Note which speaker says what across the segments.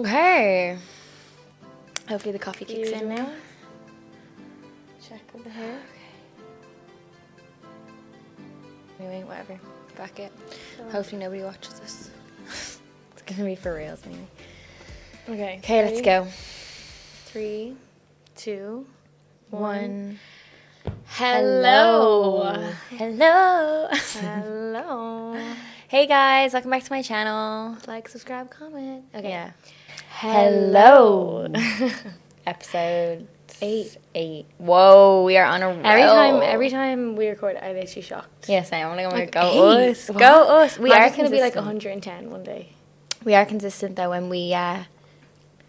Speaker 1: Okay. Hopefully the coffee kicks in now.
Speaker 2: Check over here.
Speaker 1: Anyway, whatever. Back it. Hopefully nobody watches this. It's gonna be for reals anyway.
Speaker 2: Okay.
Speaker 1: Okay, let's go.
Speaker 2: 3, 2,
Speaker 1: 1.
Speaker 2: Hello.
Speaker 1: Hello.
Speaker 2: Hello.
Speaker 1: Hey guys, welcome back to my channel.
Speaker 2: Like, subscribe, comment.
Speaker 1: Okay. Yeah.
Speaker 2: Hello.
Speaker 1: Episode
Speaker 2: 8.
Speaker 1: 8. Whoa, we are on a roll.
Speaker 2: Every time we record, I literally shocked.
Speaker 1: Yes, I am. I'm
Speaker 2: Like,
Speaker 1: go
Speaker 2: 8?
Speaker 1: us.
Speaker 2: What?
Speaker 1: Go us. We are
Speaker 2: going to be like
Speaker 1: consistent.
Speaker 2: 110 one day.
Speaker 1: We are consistent though when we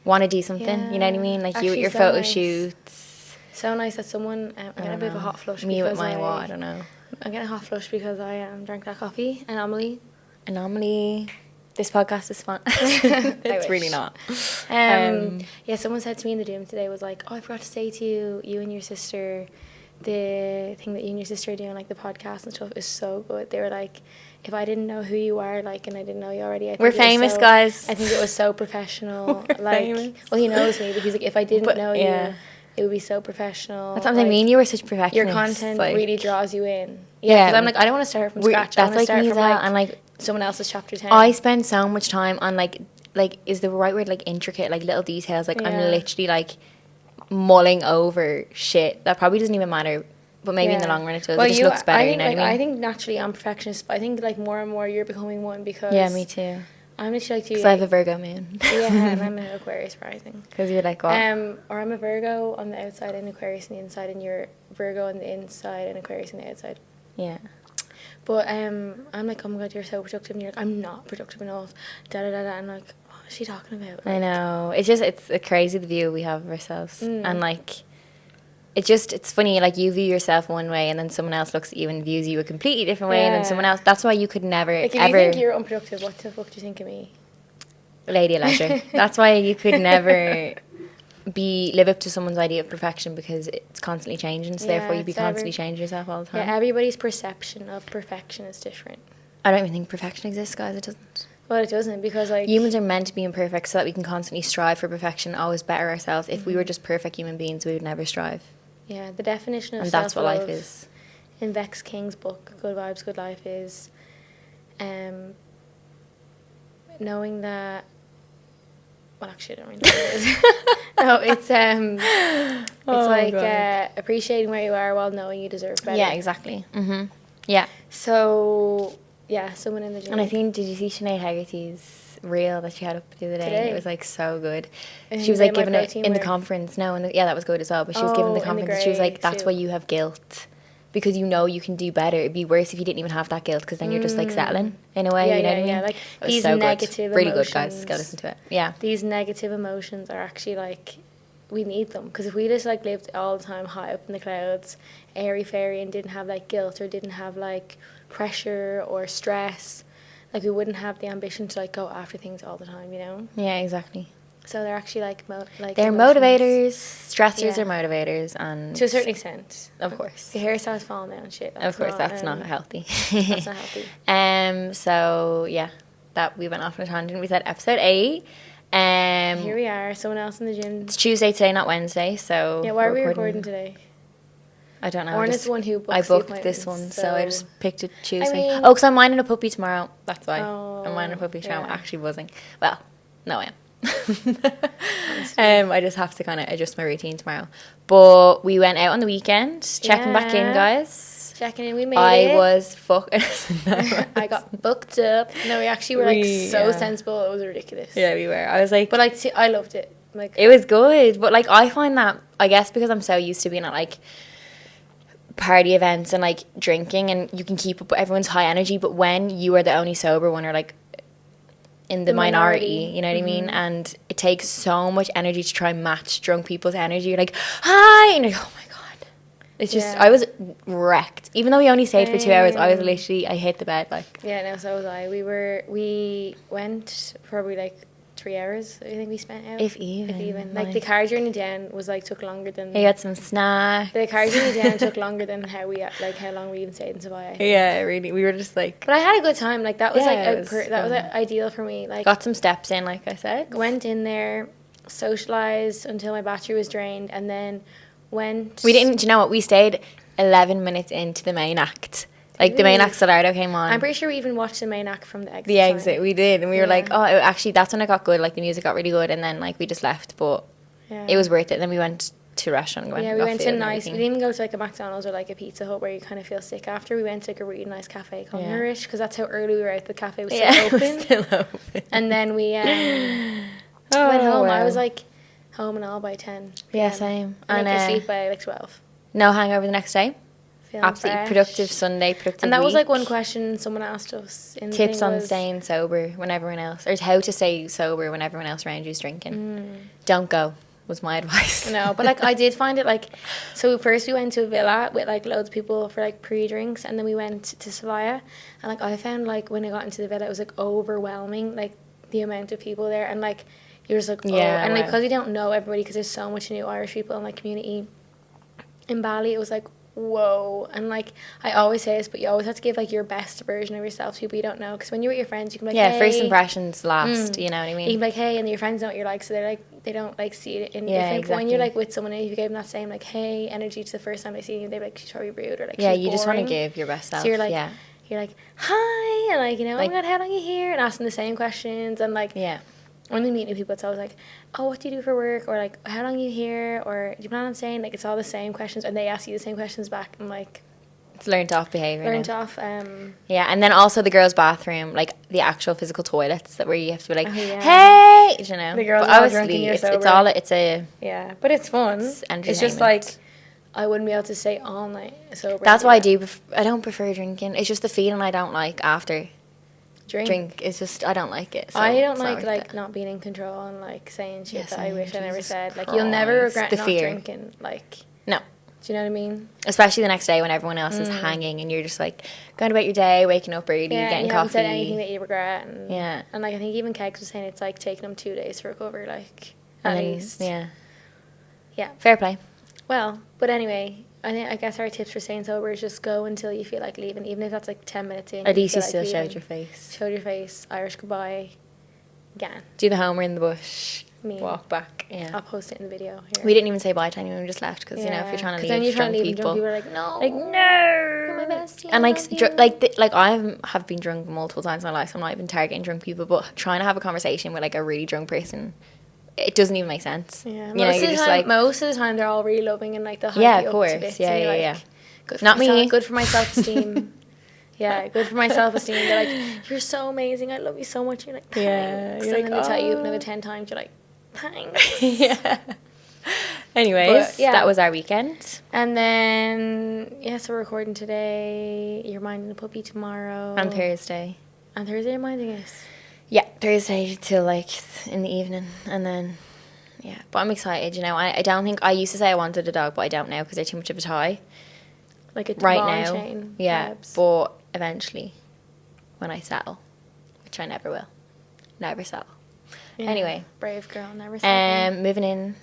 Speaker 1: want to do something. You know what I mean? Like
Speaker 2: Actually,
Speaker 1: you with your
Speaker 2: so
Speaker 1: photo
Speaker 2: nice.
Speaker 1: shoots.
Speaker 2: So nice that someone. I'm getting a bit of a hot flush.
Speaker 1: Me with
Speaker 2: because
Speaker 1: my what? I don't know.
Speaker 2: I'm getting a hot flush because I drank that coffee. Anomaly.
Speaker 1: This podcast is fun. It's really not.
Speaker 2: Yeah, someone said to me in the gym today was like, oh, I forgot to say to you and your sister, the thing that you and your sister are doing, like the podcast and stuff, is so good. They were like, if I didn't know who you are, like, and I didn't know you already, I think
Speaker 1: We're famous, guys.
Speaker 2: I think it was so professional.
Speaker 1: We're
Speaker 2: like,
Speaker 1: famous.
Speaker 2: well, he knows me, but he's like, if I didn't know
Speaker 1: yeah.
Speaker 2: you, it would be so professional.
Speaker 1: That's what I mean. You were such perfectionist.
Speaker 2: Your content
Speaker 1: like,
Speaker 2: really draws you in. Yeah, because I'm like, I don't want to start from scratch. I
Speaker 1: That's
Speaker 2: want to
Speaker 1: like
Speaker 2: start
Speaker 1: me
Speaker 2: from
Speaker 1: as well.
Speaker 2: like,
Speaker 1: And like
Speaker 2: someone else's chapter 10.
Speaker 1: I spend so much time on like is the right word, like intricate, like little details. Like I'm literally like mulling over shit that probably doesn't even matter, but maybe in the long run it does. Well, it just looks better.
Speaker 2: I think,
Speaker 1: you know what I mean?
Speaker 2: I think naturally I'm perfectionist, but I think like more and more you're becoming one because
Speaker 1: me too.
Speaker 2: I'm literally like you.
Speaker 1: Because I have a Virgo moon.
Speaker 2: Yeah, and I'm an Aquarius rising.
Speaker 1: Because you're like what?
Speaker 2: Or I'm a Virgo on the outside and Aquarius on the inside, and you're Virgo on the inside and Aquarius on the outside.
Speaker 1: Yeah.
Speaker 2: But I'm like, oh my god, you're so productive, and you're like, I'm not productive enough. Da da da da. And like, what is she talking about? Like,
Speaker 1: I know. It's crazy the view we have of ourselves, and like. It's funny, like you view yourself one way and then someone else looks at you and views you a completely different way and then someone else, that's why you could never,
Speaker 2: like, if
Speaker 1: ever...
Speaker 2: you think you're unproductive, what the fuck do you think of me?
Speaker 1: Lady of leisure. That's why you could never live up to someone's idea of perfection because it's constantly changing, so therefore you'd be constantly changing yourself all the time.
Speaker 2: Yeah, everybody's perception of perfection is different.
Speaker 1: I don't even think perfection exists, guys. It doesn't.
Speaker 2: Well, it doesn't, because like...
Speaker 1: Humans are meant to be imperfect so that we can constantly strive for perfection, always better ourselves. If we were just perfect human beings, we would never strive.
Speaker 2: Yeah, the definition of
Speaker 1: and that's what life is.
Speaker 2: In Vex King's book, Good Vibes, Good Life, is knowing that... Well, actually, I don't really know what it is. No, it's like appreciating where you are while knowing you deserve better.
Speaker 1: Yeah, exactly. Mm-hmm. Yeah.
Speaker 2: So, yeah, someone in the gym.
Speaker 1: And I think, did you see Sinead Haggerty's reel that she had up the other day? It was like so good. And she was like giving it in the conference. No, that was good as well. But she was giving the conference. And she was like, "That's why you have guilt, because you know you can do better. It'd be worse if you didn't even have that guilt, because then you're just like settling in a way.
Speaker 2: Yeah,
Speaker 1: you know what I mean?
Speaker 2: Yeah, like these
Speaker 1: so
Speaker 2: negative
Speaker 1: really
Speaker 2: emotions,
Speaker 1: good, guys. Go listen to it. Yeah,
Speaker 2: these negative emotions are actually like, we need them, because if we just like lived all the time high up in the clouds, airy fairy, and didn't have like guilt or didn't have like pressure or stress, like we wouldn't have the ambition to like go after things all the time, you know?
Speaker 1: Yeah, exactly.
Speaker 2: So they're actually like
Speaker 1: they're emotions. Motivators. Stressors are motivators, and
Speaker 2: to a certain extent,
Speaker 1: of course,
Speaker 2: the hair starts falling down and shit.
Speaker 1: Of course, that's not healthy.
Speaker 2: That's not healthy.
Speaker 1: So yeah, that we went off on a tangent. We said episode 8.
Speaker 2: Here we are. Someone else in the gym.
Speaker 1: It's Tuesday today, not Wednesday. So
Speaker 2: yeah, why are we recording today?
Speaker 1: I don't know.
Speaker 2: Lauren is the one who booked
Speaker 1: I booked this one, so I just picked it Tuesday.
Speaker 2: I mean,
Speaker 1: because I'm minding a puppy tomorrow. That's why. I'm minding a puppy tomorrow. I'm actually buzzing. Well, no, I am. I just have to kind of adjust my routine tomorrow. But we went out on the weekend, checking back in, guys.
Speaker 2: Checking in, we made it.
Speaker 1: I was fucking...
Speaker 2: I got booked up. No, we actually were like so sensible. It was ridiculous.
Speaker 1: Yeah, we were. I was like...
Speaker 2: But like, I loved it. Like,
Speaker 1: it was good. But like, I find that, I guess because I'm so used to being at like party events and like drinking, and you can keep up with everyone's high energy, but when you are the only sober one, or like in the minority, you know what I mean? And it takes so much energy to try and match drunk people's energy. You're like, hi, and you're like, oh my god, it's just I was wrecked. Even though we only stayed for 2 hours, I was literally, I hit the bed like.
Speaker 2: Yeah, no, so was I. We went probably like 3 hours, I think we spent out.
Speaker 1: If even.
Speaker 2: Like, the car journey down was, like, took longer than...
Speaker 1: You got some snacks.
Speaker 2: The car journey down took longer than how long we even stayed in Seville.
Speaker 1: Yeah, really. We were just, like...
Speaker 2: But I had a good time. Like, that was,
Speaker 1: that
Speaker 2: was ideal for me. Like,
Speaker 1: got some steps in, like I said.
Speaker 2: Went in there, socialised until my battery was drained, and then went...
Speaker 1: We didn't... Do you know what? We stayed 11 minutes into the main act. Like, the main act, Solardo came on.
Speaker 2: I'm pretty sure we even watched the main act from the exit.
Speaker 1: The exit, we did. And we were like, oh, actually, that's when it got good. Like, the music got really good. And then, like, we just left. But it was worth it. And then we went to a restaurant. We went
Speaker 2: to nice... We didn't even go to, like, a McDonald's or, like, a Pizza Hut where you kind of feel sick after. We went to, like, a really nice cafe called Nourish, because that's how early we were out. The cafe was still open.
Speaker 1: It was still open.
Speaker 2: And then we went home. Wow. I was, like, home and all by 10.
Speaker 1: Yeah, same.
Speaker 2: And I sleep by, like, 12.
Speaker 1: No hangover the next day? Absolutely
Speaker 2: fresh.
Speaker 1: Productive Sunday, productive
Speaker 2: And that
Speaker 1: week.
Speaker 2: was like one question someone asked us.
Speaker 1: Tips on staying sober when everyone else, or how to stay sober when everyone else around you is drinking. Don't go, was my advice.
Speaker 2: No, but like I did find it like, so first we went to a villa with like loads of people for like pre-drinks, and then we went to Sevilla, and like I found like when I got into the villa it was like overwhelming, like the amount of people there, and like you're just like, and like because you don't know everybody, because there's so much new Irish people in like community in Bali, it was like, whoa. And like I always say this, but you always have to give like your best version of yourself to people you don't know, because when you're with your friends you can be like, hey,
Speaker 1: first impressions last, you know what I mean?
Speaker 2: You can be like, hey, and your friends know what you're like, so they're like, they don't like see it in different.
Speaker 1: Exactly.
Speaker 2: But when you're like with someone and you give them that same like hey energy to the first time they see you, they're like, she's probably rude, or like,
Speaker 1: yeah,
Speaker 2: she's
Speaker 1: you just want to
Speaker 2: boring.
Speaker 1: give your best self.
Speaker 2: So you're like, you're like, hi, and like, you know, like, oh my god, how long are you here, and asking the same questions, and like when we meet new people, it's always like, oh, what do you do for work, or like, how long are you here, or do you plan on staying? Like, it's all the same questions, and they ask you the same questions back. And like,
Speaker 1: it's learned off behaviour. And then also the girls' bathroom, like the actual physical toilets, that where you have to be like, hey, you know.
Speaker 2: The girls'
Speaker 1: obviously it's all
Speaker 2: but it's fun. It's just like, I wouldn't be able to stay all night sober.
Speaker 1: That's why I don't prefer drinking. It's just the feeling I don't like after. Drink. It's just, I don't like it. So
Speaker 2: I don't like not being in control and like saying shit that I wish I never said. Like, you'll never regret not drinking. Like,
Speaker 1: no.
Speaker 2: Do you know what I mean?
Speaker 1: Especially the next day when everyone else is hanging and you're just like going about your day, waking up early, getting
Speaker 2: you
Speaker 1: coffee.
Speaker 2: haven't said anything that you regret. And,
Speaker 1: and
Speaker 2: like I think even Kegs was saying it's like taking them 2 days to recover, like at least. Yeah.
Speaker 1: Fair play.
Speaker 2: Well, but anyway, I guess our tips for staying sober is just go until you feel like leaving, even if that's like 10 minutes in.
Speaker 1: At least you still showed your face.
Speaker 2: Showed your face. Irish goodbye. Gan.
Speaker 1: Do the homer in the bush.
Speaker 2: Me.
Speaker 1: Walk back. Yeah.
Speaker 2: I'll post it in the video here.
Speaker 1: We didn't even say bye to anyone. We just left because, you know, if you're trying to leave,
Speaker 2: then you're trying to leave
Speaker 1: people
Speaker 2: are like, no.
Speaker 1: Like, no.
Speaker 2: You're my bestie.
Speaker 1: And like I have been drunk multiple times in my life, so I'm not even targeting drunk people, but trying to have a conversation with like a really drunk person, it doesn't even make sense.
Speaker 2: Yeah.
Speaker 1: You know, you're just like,
Speaker 2: most of the time they're all really loving and like they'll hype you up to bits. Yeah. Good for
Speaker 1: not me.
Speaker 2: Good for my self-esteem. Good for my self-esteem. They're like, you're so amazing. I love you so much. You're like, thanks. And then they tell you another 10 times. You're like, thanks.
Speaker 1: Anyways, that was our weekend.
Speaker 2: And then, so we're recording today. You're minding the puppy tomorrow.
Speaker 1: On Thursday.
Speaker 2: On Thursday, you're minding us.
Speaker 1: Yeah, Thursday till like in the evening. And then, but I'm excited, you know. I don't think, I used to say I wanted a dog, but I don't now because they're too much of a tie.
Speaker 2: Like a
Speaker 1: right now,
Speaker 2: chain.
Speaker 1: But eventually, when I settle, which I never will, never settle. Yeah. Anyway,
Speaker 2: brave girl, never settle.
Speaker 1: Moving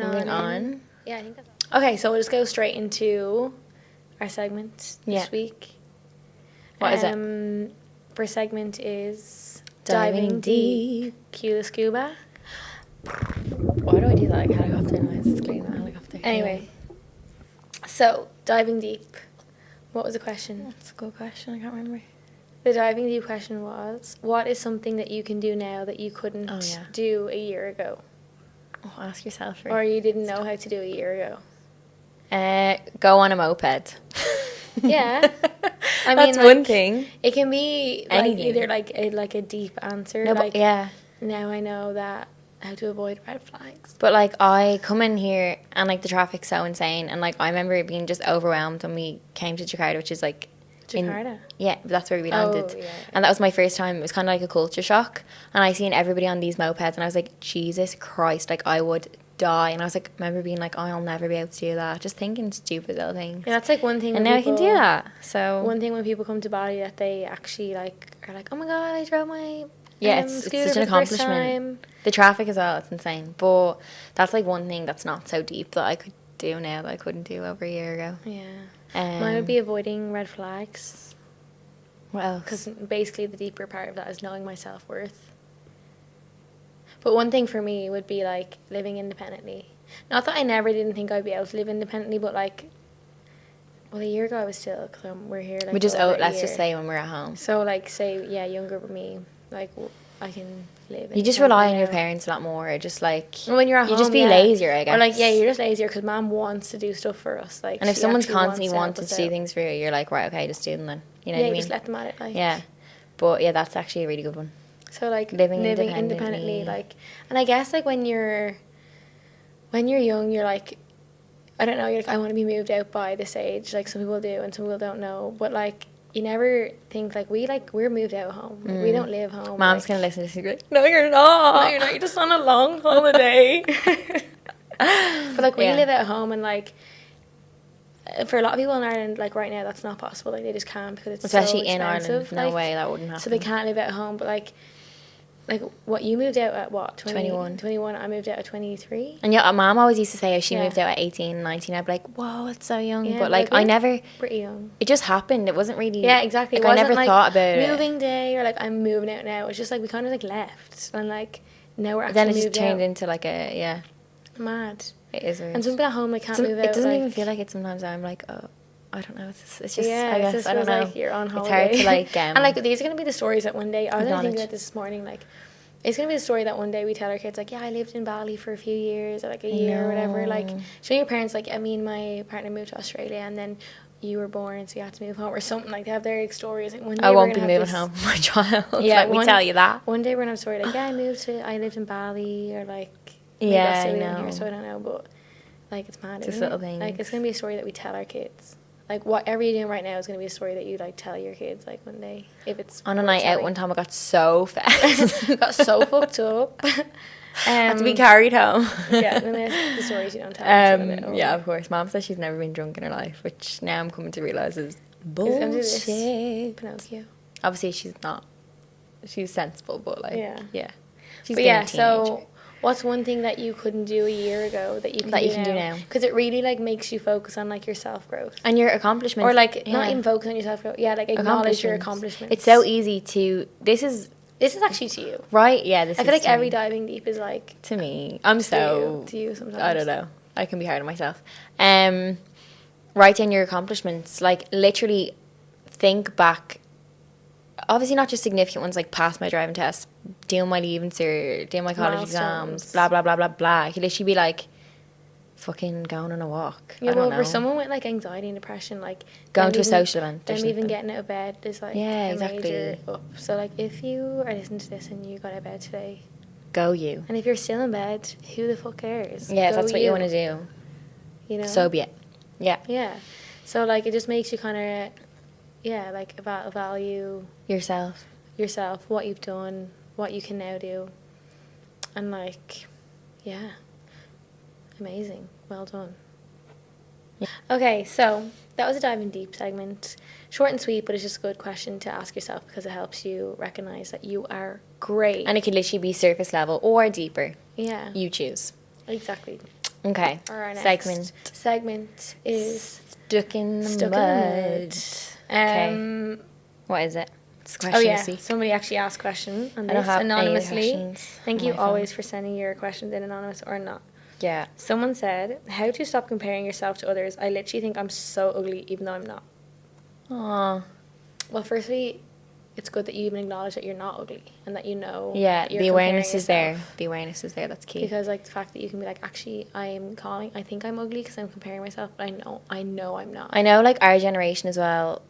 Speaker 1: on.
Speaker 2: Yeah, I think that's okay. So we'll just go straight into our segment this week.
Speaker 1: What is it?
Speaker 2: First segment is
Speaker 1: diving deep.
Speaker 2: Cue the scuba.
Speaker 1: Why do I do that like helicopter noise? It's clean, that helicopter.
Speaker 2: Anyway. So, diving deep. What was the question?
Speaker 1: That's a good question. I can't remember.
Speaker 2: The diving deep question was, what is something that you can do now that you couldn't do a year ago?
Speaker 1: Oh, ask yourself.
Speaker 2: Or you didn't know how to do a year
Speaker 1: ago. Go on a moped.
Speaker 2: Yeah. I mean,
Speaker 1: that's one thing.
Speaker 2: It can be like either like a deep answer.
Speaker 1: No,
Speaker 2: like,
Speaker 1: but
Speaker 2: now I know that how to avoid red flags.
Speaker 1: But like I come in here and like the traffic's so insane, and like I remember being just overwhelmed when we came to Jakarta, which is like
Speaker 2: Jakarta.
Speaker 1: That's where we landed. And that was my first time. It was kind of like a culture shock, and I seen everybody on these mopeds and I was like, Jesus Christ, like I would die. And I was like, remember being like, oh, I'll never be able to do that, just thinking stupid little things.
Speaker 2: Yeah, that's like one thing.
Speaker 1: And now I can do that. So
Speaker 2: one thing when people come to Bali that they actually like are like, oh my god, I drove my
Speaker 1: Yeah, it's
Speaker 2: scooter
Speaker 1: such an
Speaker 2: for the first
Speaker 1: accomplishment.
Speaker 2: time.
Speaker 1: The traffic as well, it's insane. But that's like one thing that's not so deep that I could do now that I couldn't do over a year ago.
Speaker 2: Yeah. Mine would be avoiding red flags.
Speaker 1: What else?
Speaker 2: Because basically the deeper part of that is knowing my self-worth. But one thing for me would be like living independently. Not that I never didn't think I'd be able to live independently, but like, well, a year ago I was still, because we're here like
Speaker 1: we just
Speaker 2: over a
Speaker 1: let's
Speaker 2: year.
Speaker 1: just say when we're at home.
Speaker 2: So like say, yeah, younger with me, like I can live.
Speaker 1: You just rely on
Speaker 2: independently
Speaker 1: your
Speaker 2: now.
Speaker 1: parents a lot more. Or just like
Speaker 2: When you're at home,
Speaker 1: you just be
Speaker 2: yeah.
Speaker 1: lazier, I guess.
Speaker 2: Or like, yeah, you're just lazier because mom wants to do stuff for us. Like,
Speaker 1: and if
Speaker 2: she
Speaker 1: someone's
Speaker 2: actually
Speaker 1: constantly
Speaker 2: wants
Speaker 1: wanted
Speaker 2: to
Speaker 1: to
Speaker 2: help
Speaker 1: do
Speaker 2: us out.
Speaker 1: things for you, you're like, right, okay, just do them then. You know
Speaker 2: Yeah,
Speaker 1: what I
Speaker 2: you
Speaker 1: mean?
Speaker 2: just let them at it. Like,
Speaker 1: Yeah. But yeah, that's actually a really good one.
Speaker 2: So like
Speaker 1: Living
Speaker 2: living
Speaker 1: independently.
Speaker 2: like, and I guess like when you're young, you're like, I don't know, you're like, I want to be moved out by this age. Like some people do and some people don't know. But like you never think like we're moved out home. Like, we don't live home.
Speaker 1: Mom's
Speaker 2: like,
Speaker 1: gonna listen to this and be like, no, you're not.
Speaker 2: no, you're not. You're just on a long holiday. But like we
Speaker 1: Yeah.
Speaker 2: live at home and like. For a lot of people in Ireland, like right now, that's not possible. Like they just can't because it's
Speaker 1: Especially
Speaker 2: so
Speaker 1: in
Speaker 2: expensive.
Speaker 1: Ireland, no
Speaker 2: like,
Speaker 1: way that wouldn't happen.
Speaker 2: So they can't live at home. But like what you moved out at what
Speaker 1: 21.
Speaker 2: 21. I moved out at 23.
Speaker 1: And yeah, Mom always used to say how she
Speaker 2: Yeah.
Speaker 1: moved out at 18, 19. I'd be like, whoa, it's so young.
Speaker 2: Yeah,
Speaker 1: but like I
Speaker 2: we're
Speaker 1: never,
Speaker 2: pretty young.
Speaker 1: it just happened. It wasn't really.
Speaker 2: Yeah, exactly.
Speaker 1: Like
Speaker 2: It
Speaker 1: I
Speaker 2: wasn't
Speaker 1: never
Speaker 2: like
Speaker 1: thought about it.
Speaker 2: moving day or like I'm moving out now. It's just like we kind of like left and like now we're actually
Speaker 1: Then it just
Speaker 2: moved
Speaker 1: turned
Speaker 2: out.
Speaker 1: into like a, yeah,
Speaker 2: Mad.
Speaker 1: it is weird.
Speaker 2: And some people at home like can't move out.
Speaker 1: It doesn't
Speaker 2: like,
Speaker 1: even feel like it sometimes. I'm like, oh, I don't know. It's just,
Speaker 2: yeah,
Speaker 1: I
Speaker 2: it
Speaker 1: guess,
Speaker 2: just
Speaker 1: I don't
Speaker 2: feels
Speaker 1: know.
Speaker 2: like you're on
Speaker 1: It's
Speaker 2: holiday.
Speaker 1: hard to like,
Speaker 2: and like these are gonna be the stories that one day I was thinking
Speaker 1: acknowledge.
Speaker 2: about this morning. Like it's gonna be the story that one day we tell our kids like, yeah, I lived in Bali for a few years or like a year or whatever. Like show your parents like, I mean, my partner moved to Australia and then you were born, so you had to move home or something. Like they have their stories. Like one day
Speaker 1: I
Speaker 2: we're
Speaker 1: won't be
Speaker 2: gonna have
Speaker 1: moving
Speaker 2: this-
Speaker 1: home with my child.
Speaker 2: Yeah,
Speaker 1: Let me tell you that.
Speaker 2: One day we're gonna have a story like, yeah, I lived in Bali or like maybe
Speaker 1: Yeah,
Speaker 2: I still
Speaker 1: I
Speaker 2: live in
Speaker 1: know.
Speaker 2: here, so I don't know, but like it's mad.
Speaker 1: Just
Speaker 2: isn't
Speaker 1: little
Speaker 2: it?
Speaker 1: things.
Speaker 2: Like it's gonna be a story that we tell our kids. Like whatever you're doing right now is gonna be a story that you like tell your kids like one day if it's
Speaker 1: On a
Speaker 2: worth
Speaker 1: night out
Speaker 2: telling.
Speaker 1: one time, I got so fat.
Speaker 2: Got so fucked up.
Speaker 1: Had to be carried home.
Speaker 2: Yeah, and then there's the stories you don't tell. until a bit older.
Speaker 1: Yeah, of course. Mom says she's never been drunk in her life, which now I'm coming to realise is
Speaker 2: gonna do this.
Speaker 1: bullshit.
Speaker 2: Pinocchio.
Speaker 1: Obviously, she's not. She's sensible, but like,
Speaker 2: Yeah.
Speaker 1: She's
Speaker 2: But
Speaker 1: getting
Speaker 2: yeah,
Speaker 1: a teenager.
Speaker 2: so what's one thing that you couldn't do a year ago that you can
Speaker 1: That
Speaker 2: do
Speaker 1: you can do now?
Speaker 2: Because it really like makes you focus on like your self growth.
Speaker 1: And your accomplishments.
Speaker 2: Or like not
Speaker 1: yeah.
Speaker 2: even focus on your self growth. Yeah, like acknowledge your accomplishments.
Speaker 1: It's so easy to. This is
Speaker 2: actually to you.
Speaker 1: right. Yeah, this.
Speaker 2: I
Speaker 1: is
Speaker 2: feel like
Speaker 1: to
Speaker 2: every
Speaker 1: me.
Speaker 2: diving deep is like
Speaker 1: To me, I'm so.
Speaker 2: to you sometimes.
Speaker 1: I don't know. I can be hard on myself. Write down your accomplishments. Like literally, think back. Obviously, not just significant ones like pass my driving test, doing my leaving cert, doing my college
Speaker 2: Milestones.
Speaker 1: exams, blah blah blah blah blah. You literally be like, fucking going on a walk.
Speaker 2: Yeah,
Speaker 1: I don't
Speaker 2: well,
Speaker 1: know.
Speaker 2: for someone with like anxiety and depression, like
Speaker 1: Going
Speaker 2: them
Speaker 1: to a
Speaker 2: even-
Speaker 1: social event or
Speaker 2: them even
Speaker 1: something.
Speaker 2: getting out of bed is like
Speaker 1: Yeah,
Speaker 2: a
Speaker 1: exactly.
Speaker 2: major up. So like if you are listening to this and you got out of bed today,
Speaker 1: Go you.
Speaker 2: and if you're still in bed, who the fuck cares?
Speaker 1: Yeah,
Speaker 2: Go
Speaker 1: that's what you want to do.
Speaker 2: You know.
Speaker 1: So be it. Yeah.
Speaker 2: Yeah. So like it just makes you kind of, yeah, like value
Speaker 1: Yourself.
Speaker 2: yourself, what you've done, what you can now do, and like, yeah, amazing, well done.
Speaker 1: Yeah.
Speaker 2: Okay, so that was a diving deep segment, short and sweet, but it's just a good question to ask yourself because it helps you recognize that you are great.
Speaker 1: And it could literally be surface level or deeper.
Speaker 2: Yeah,
Speaker 1: You choose.
Speaker 2: exactly.
Speaker 1: Okay.
Speaker 2: Our next segment is
Speaker 1: Stuck in the
Speaker 2: Stuck
Speaker 1: mud.
Speaker 2: in the Mud.
Speaker 1: What is it? It's
Speaker 2: Oh
Speaker 1: question
Speaker 2: yeah,
Speaker 1: this week.
Speaker 2: somebody actually asked a question on
Speaker 1: I don't
Speaker 2: this
Speaker 1: have any of the
Speaker 2: anonymously.
Speaker 1: questions
Speaker 2: Thank
Speaker 1: on
Speaker 2: you
Speaker 1: my phone.
Speaker 2: always for sending your questions in anonymous or not.
Speaker 1: Yeah.
Speaker 2: Someone said, "How to stop comparing yourself to others? I literally think I'm so ugly, even though I'm not."
Speaker 1: Aw.
Speaker 2: Well, firstly, it's good that you even acknowledge that you're not ugly and that you know.
Speaker 1: Yeah,
Speaker 2: that you're
Speaker 1: the awareness
Speaker 2: comparing
Speaker 1: is there.
Speaker 2: yourself.
Speaker 1: The awareness is there. That's key.
Speaker 2: Because like the fact that you can be like, actually, I think I'm ugly because I'm comparing myself, but I know I'm not.
Speaker 1: I know, like, our generation as well,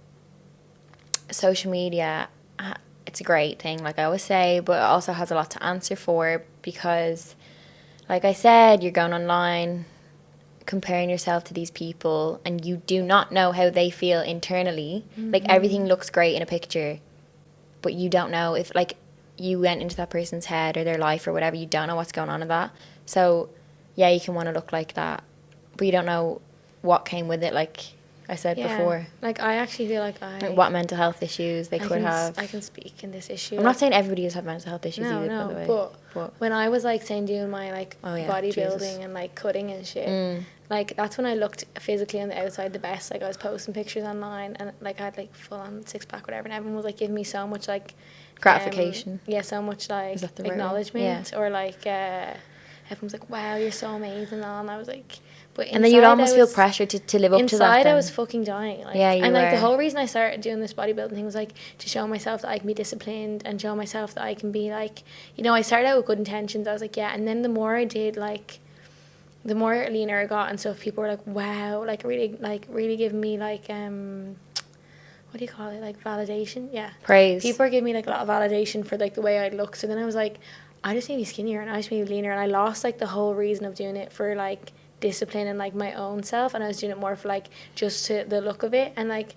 Speaker 1: social media, it's a great thing, like I always say, but it also has a lot to answer for because, like I said, you're going online, comparing yourself to these people, and you do not know how they feel internally. Like, everything looks great in a picture, but you don't know if, like, you went into that person's head or their life or whatever. You don't know what's going on in that. So, yeah, you can want to look like that, but you don't know what came with it, like, I said before.
Speaker 2: Like, I actually feel like
Speaker 1: Like what mental health issues they could have.
Speaker 2: I can speak in this issue.
Speaker 1: I'm not saying everybody has had mental health issues either, by the way.
Speaker 2: But when I was, like, saying doing my, like, bodybuilding
Speaker 1: Jesus.
Speaker 2: and, like, cutting and shit, like, that's when I looked physically on the outside the best. Like, I was posting pictures online and, like, I had, like, full-on six-pack, whatever, and everyone was, like, giving me so much, like...
Speaker 1: gratification.
Speaker 2: So much, like, acknowledgement. Or, like, everyone was like, wow, you're so amazing, and I was like... But
Speaker 1: and then you'd almost feel pressure to live up to that.
Speaker 2: Inside, I was fucking dying. Like,
Speaker 1: yeah, you
Speaker 2: and, like,
Speaker 1: were.
Speaker 2: the whole reason I started doing this bodybuilding thing was, like, to show myself that I can be disciplined and show myself that I can be, like... You know, I started out with good intentions. I was like, yeah. And then the more I did, like... The more leaner I got and stuff, people were like, wow. Like, really giving me, like... What do you call it? Like, validation? Yeah.
Speaker 1: Praise.
Speaker 2: People are giving me, like, a lot of validation for, like, the way I look. So then I was like, I just need to be skinnier and I just need to be leaner. And I lost, like, the whole reason of doing it for, like... discipline and like my own self, and I was doing it more for like just to the look of it, and like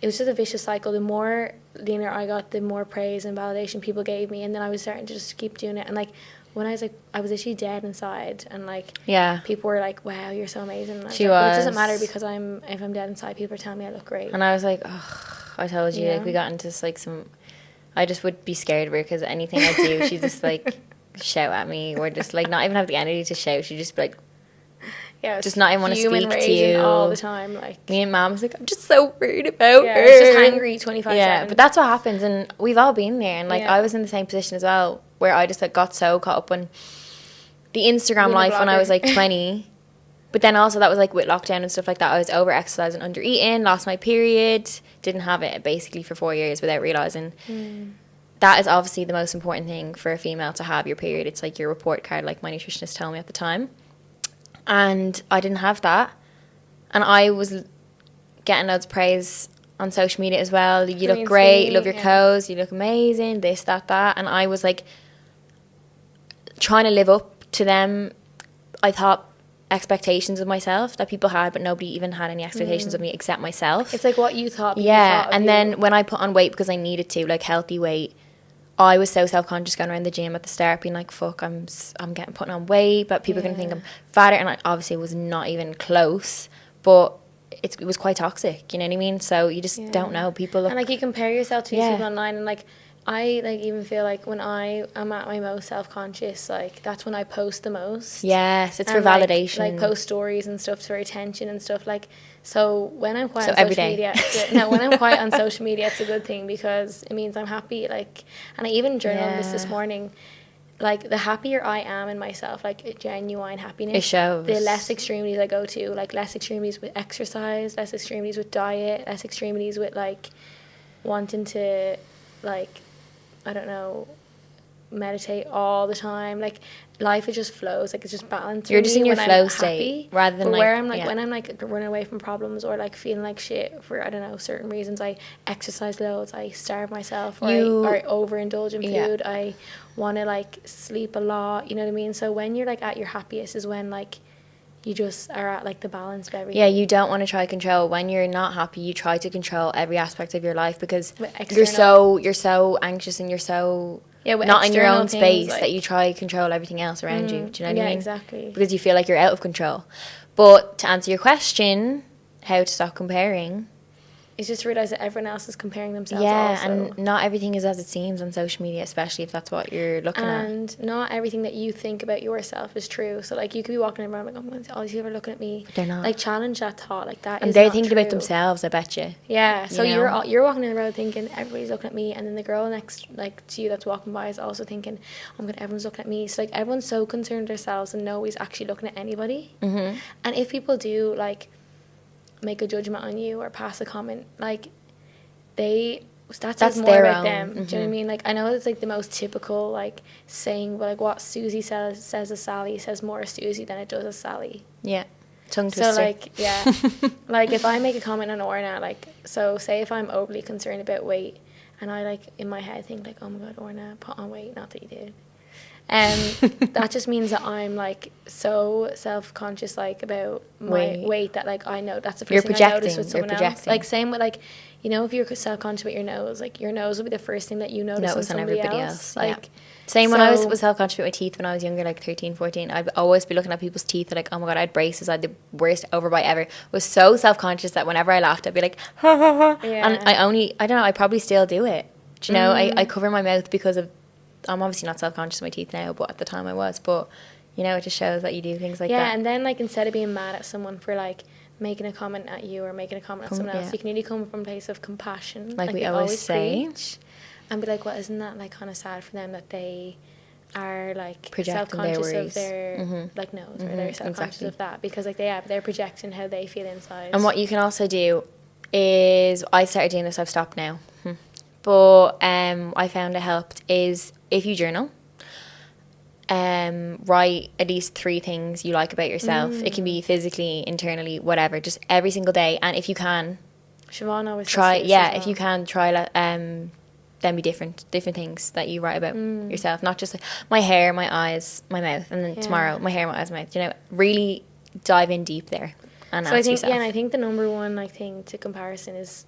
Speaker 2: it was just a vicious cycle. The more leaner I got, the more praise and validation people gave me, and then I was starting to just keep doing it. And like when I was like, I was actually dead inside, and like people were like, wow, you're so amazing. And it doesn't matter because if I'm dead inside, people are telling me I look great.
Speaker 1: And I was like, oh, I told you, like we got into like some, I just would be scared of her because anything I do she just like shout at me, or just like not even have the energy to shout. She'd just be like, just not even want to speak to you
Speaker 2: all the time. Like
Speaker 1: me and Mom was like, I'm just so worried about her.
Speaker 2: It's just angry 25/7.
Speaker 1: Yeah, but that's what happens, and we've all been there. And like I was in the same position as well, where I just like got so caught up in the Instagram life when I was like 20. But then also that was like with lockdown and stuff like that. I was over exercising, under eating, lost my period, didn't have it basically for 4 years without realizing. That is obviously the most important thing for a female to have, your period. It's like your report card, like my nutritionist told me at the time. And I didn't have that. And I was getting loads of praise on social media as well. You look great, you love your clothes, you look amazing, this, that. And I was like trying to live up to them, I thought, expectations of myself that people had, but nobody even had any expectations of me except myself.
Speaker 2: It's like what you thought.
Speaker 1: And then when I put on weight because I needed to, like healthy weight, I was so self-conscious going around the gym at the start being like, fuck, I'm getting putting on weight, but people are going to think I'm fatter, and I obviously was not even close, but it was quite toxic, you know what I mean? So you just don't know. People look...
Speaker 2: And like you compare yourself to these people online, and like I like even feel like when I am at my most self-conscious, like that's when I post the most.
Speaker 1: Yes, it's for validation.
Speaker 2: Like post stories and stuff for attention and stuff. Like, so when I'm quiet on social media, when I'm quiet on social media, it's a good thing because it means I'm happy. Like, and I even journaled this morning. Like, the happier I am in myself, like genuine happiness,
Speaker 1: it shows.
Speaker 2: The less extremities I go to, like less extremities with exercise, less extremities with diet, less extremities with like wanting to, like, I don't know, meditate all the time. Like, life, it just flows. Like, it's just balanced.
Speaker 1: You're just in your flow state rather than
Speaker 2: but
Speaker 1: like
Speaker 2: where I'm like when I'm like running away from problems or like feeling like shit for, I don't know, certain reasons, I exercise loads, I starve myself, or I overindulge in food, I want to like sleep a lot, you know what I mean? So when you're like at your happiest is when like you just are at like the balance of everything.
Speaker 1: Yeah, you don't want to try to control. When you're not happy, you try to control every aspect of your life because you're so anxious and you're so not in your own space, like, that you try to control everything else around you. Do you know what I mean?
Speaker 2: Exactly.
Speaker 1: Because you feel like you're out of control. But to answer your question, how to stop comparing,
Speaker 2: it's just realize that everyone else is comparing themselves.
Speaker 1: And not everything is as it seems on social media, especially if that's what you're looking at.
Speaker 2: And not everything that you think about yourself is true. So like you could be walking around like, oh, all these people are looking at me.
Speaker 1: But they're not.
Speaker 2: Like, challenge that thought. Like, that
Speaker 1: and
Speaker 2: is
Speaker 1: they're
Speaker 2: not
Speaker 1: thinking
Speaker 2: true.
Speaker 1: about themselves, I bet you.
Speaker 2: Yeah. So you're walking in the road thinking everybody's looking at me, and then the girl next like to you that's walking by is also thinking, oh my God, everyone's looking at me. So like everyone's so concerned with themselves and nobody's actually looking at anybody. And if people do like make a judgment on you or pass a comment, like that's more about them. Do you know what I mean? Like, I know it's like the most typical like saying, but like what Susie says of Sally says more of Susie than it does of Sally.
Speaker 1: Yeah. Tongue twister.
Speaker 2: So like, yeah. Like, if I make a comment on Orna, like, so say if I'm overly concerned about weight and I like in my head think like, oh my God, Orna, put on weight, not that you did. That just means that I'm like so self-conscious like about my weight that like I know that's the first thing I notice with someone else. Like, same with like, you know, if you're self-conscious about your nose, like your nose will be the first thing that you notice on somebody
Speaker 1: everybody
Speaker 2: else.
Speaker 1: Yeah.
Speaker 2: Like,
Speaker 1: same when I was self-conscious with my teeth when I was younger, like 13, 14. I'd always be looking at people's teeth like, oh my God, I had braces. I had the worst overbite ever. Was so self-conscious that whenever I laughed, I'd be like, ha ha ha.
Speaker 2: Yeah.
Speaker 1: And I don't know, I probably still do it. Do you know, I cover my mouth because of, I'm obviously not self-conscious of my teeth now, but at the time I was. But, you know, it just shows that you do things like that.
Speaker 2: Yeah, and then, like, instead of being mad at someone for, like, making a comment at you or making a comment at someone else, you can really come from a place of compassion.
Speaker 1: Like we always say.
Speaker 2: Preach, and be like, well, isn't that, like, kind of sad for them that they are, like,
Speaker 1: projecting
Speaker 2: self-conscious of their, like, nose, or they're self-conscious of that, because, like, they're projecting how they feel inside.
Speaker 1: And what you can also do is, I started doing this, I've stopped now, but I found it helped, is if you journal, write at least 3 things you like about yourself. It can be physically, internally, whatever, just every single day. And if you can,
Speaker 2: Siobhan always
Speaker 1: try,
Speaker 2: says this as well.
Speaker 1: if you can, try then be different things that you write about yourself, not just like my hair, my eyes, my mouth, and then tomorrow my hair, my eyes, my mouth. You know, really dive in deep there and
Speaker 2: so
Speaker 1: ask
Speaker 2: I think
Speaker 1: yourself.
Speaker 2: and I think the number one, like, thing to comparison is,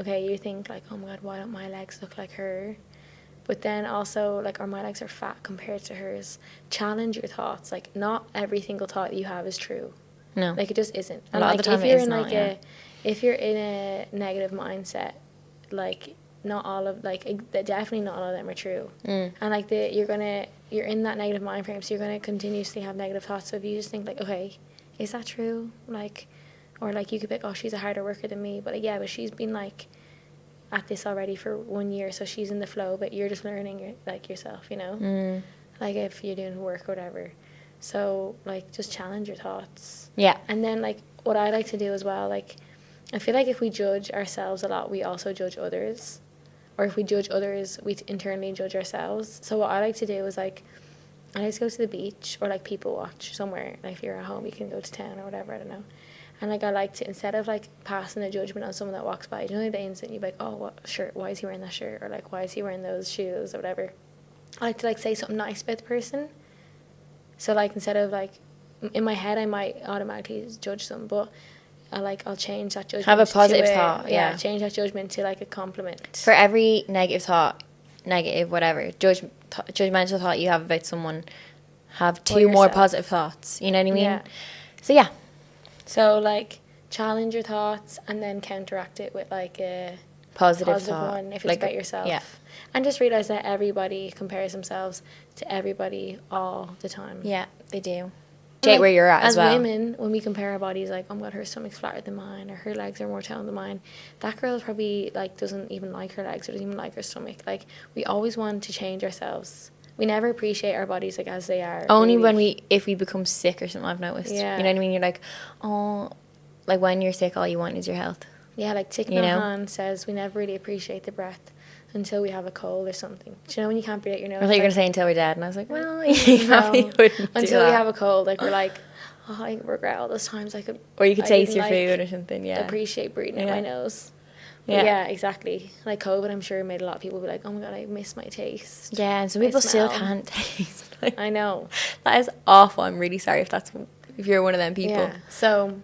Speaker 2: okay, you think like, oh my God, why don't my legs look like her? But then also, like, my legs are fat compared to hers. Challenge your thoughts. Like, not every single thought you have is true.
Speaker 1: No,
Speaker 2: like, it just isn't.
Speaker 1: A lot of the time it is not, yeah.
Speaker 2: If you're in a negative mindset, like, not all of, like, definitely not all of them are true. And like, you're in that negative mind frame, so you're gonna continuously have negative thoughts. So if you just think like, okay, is that true? Like, or like, you could be like, oh, she's a harder worker than me, but like, yeah, but she's been like at this already for 1 year, so she's in the flow, but you're just learning like yourself, you know. Like, if you're doing work or whatever. So, like, just challenge your thoughts.
Speaker 1: Yeah.
Speaker 2: And then, like, what I like to do as well, like, I feel like if we judge ourselves a lot, we also judge others. Or if we judge others, we internally judge ourselves. So what I like to do is, like, I like to go to the beach or, like, people watch somewhere. Like, if you're at home, you can go to town or whatever, I don't know. And, like, I like to, instead of, like, passing a judgment on someone that walks by, you know, like, the instant you're like, oh, what shirt? Why is he wearing that shirt? Or, like, why is he wearing those shoes or whatever? I like to, like, say something nice about the person. So, like, instead of, like, in my head, I might automatically judge them, but I'll change that judgment.
Speaker 1: Have a positive thought,
Speaker 2: yeah. Change that judgment to, like, a compliment.
Speaker 1: For every negative thought, whatever, judgmental thought you have about someone, have 2 more positive thoughts. You know what I mean?
Speaker 2: Yeah.
Speaker 1: So, yeah.
Speaker 2: So, like, challenge your thoughts and then counteract it with, like, a
Speaker 1: positive thought.
Speaker 2: one if it's
Speaker 1: like,
Speaker 2: about yourself.
Speaker 1: Yeah.
Speaker 2: And just realise that everybody compares themselves to everybody all the time.
Speaker 1: Yeah, they do. Date where you're at as well.
Speaker 2: As women, when we compare our bodies, like, oh my God, her stomach's flatter than mine, or her legs are more toned than mine, that girl probably, like, doesn't even like her legs or doesn't even like her stomach. Like, we always want to change ourselves. We never appreciate our bodies, like, as they are.
Speaker 1: Only really. If we become sick or something, I've noticed.
Speaker 2: Yeah.
Speaker 1: You know what I mean? You're like, oh, like, when you're sick, all you want is your health.
Speaker 2: Yeah, like, Tik Tok says, we never really appreciate the breath until we have a cold or something. Do you know when you can't breathe out your nose?
Speaker 1: I thought you were going to say until we're dead, and I was like, well, you probably wouldn't
Speaker 2: until we have a cold, like, we're like, oh, I regret all those times I could.
Speaker 1: Or you could taste your food or something, yeah.
Speaker 2: Appreciate breathing out my nose. Yeah, exactly. Like, COVID, I'm sure, made a lot of people be like, oh my God, I miss my taste.
Speaker 1: Yeah, and some people still can't taste. Like,
Speaker 2: I know.
Speaker 1: That is awful. I'm really sorry if you're one of them people.
Speaker 2: Yeah. So,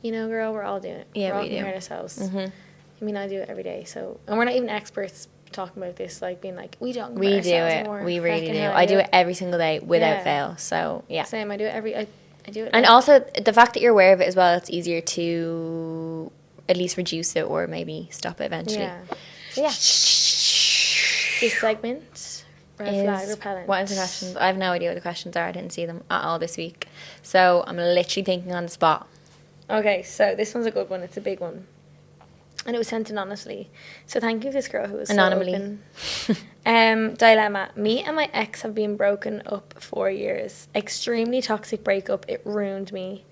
Speaker 2: you know, girl, we're all doing it.
Speaker 1: Yeah,
Speaker 2: we're all
Speaker 1: we do.
Speaker 2: comparing ourselves. I mean, I do it every day. So, and we're not even experts talking about this, like, being like, we don't compare ourselves anymore.
Speaker 1: We really do. I do it every single day without fail. So, yeah.
Speaker 2: Same. I do it I do it.
Speaker 1: And also, the fact that you're aware of it as well, it's easier to at least reduce it or maybe stop it eventually.
Speaker 2: Yeah. So, yeah. This segment, red flag repellent.
Speaker 1: What is the questions? I have no idea what the questions are. I didn't see them at all this week. So, I'm literally thinking on the spot.
Speaker 2: Okay, so this one's a good one. It's a big one. And it was sent anonymously. So thank you to this girl who was
Speaker 1: anonymously.
Speaker 2: So open. Dilemma. Me and my ex have been broken up 4 years. Extremely toxic breakup. It ruined me.